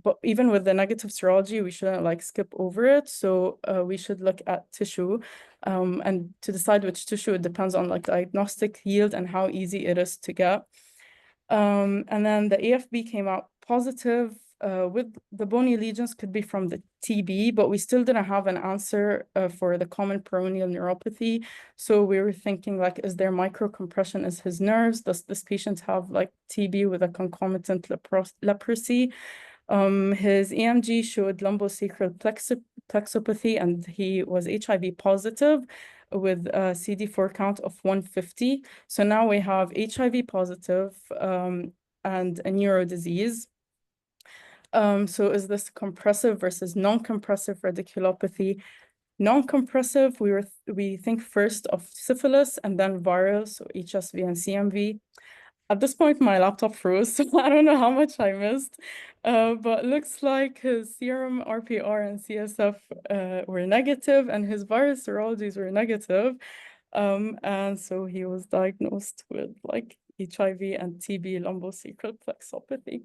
But even with the negative serology, we shouldn't like skip over it. So we should look at tissue. And to decide which tissue, it depends on like diagnostic yield and how easy it is to get. And then the AFB came out positive with the bony lesions, could be from the TB, but we still didn't have an answer for the common peroneal neuropathy. So we were thinking like, is there microcompression as his nerves? Does this patient have like TB with a concomitant leprosy? His EMG showed lumbosacral plexopathy, and he was HIV positive with a CD4 count of 150. So now we have HIV positive and a neuro disease. So is this compressive versus non-compressive radiculopathy? Non-compressive, we think first of syphilis and then viral, so HSV and CMV. At this point, my laptop froze, so I don't know how much I missed. But looks like his serum RPR and CSF were negative, and his virus serologies were negative. And so he was diagnosed with like HIV and TB lumbosacral plexopathy.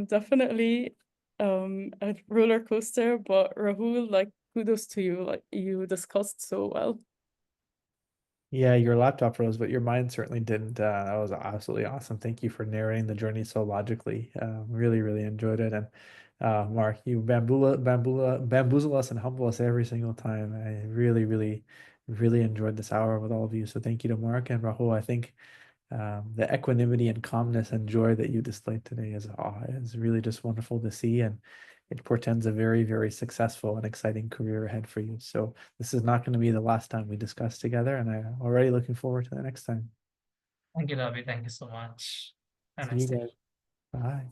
Definitely a roller coaster, but Rahul, like kudos to you, like you discussed so well. Yeah, your laptop froze, but your mind certainly didn't. That was absolutely awesome. Thank you for narrating the journey so logically. Really, really enjoyed it. And Mark, you bamboozle us and humble us every single time. I really, really, really enjoyed this hour with all of you. So thank you to Mark and Rahul. I think the equanimity and calmness and joy that you displayed today is really just wonderful to see, and it portends a very, very successful and exciting career ahead for you. So this is not going to be the last time we discuss together, and I'm already looking forward to the next time. Thank you, Ravi. Thank you so much. Have a See nice you day. guys. Bye.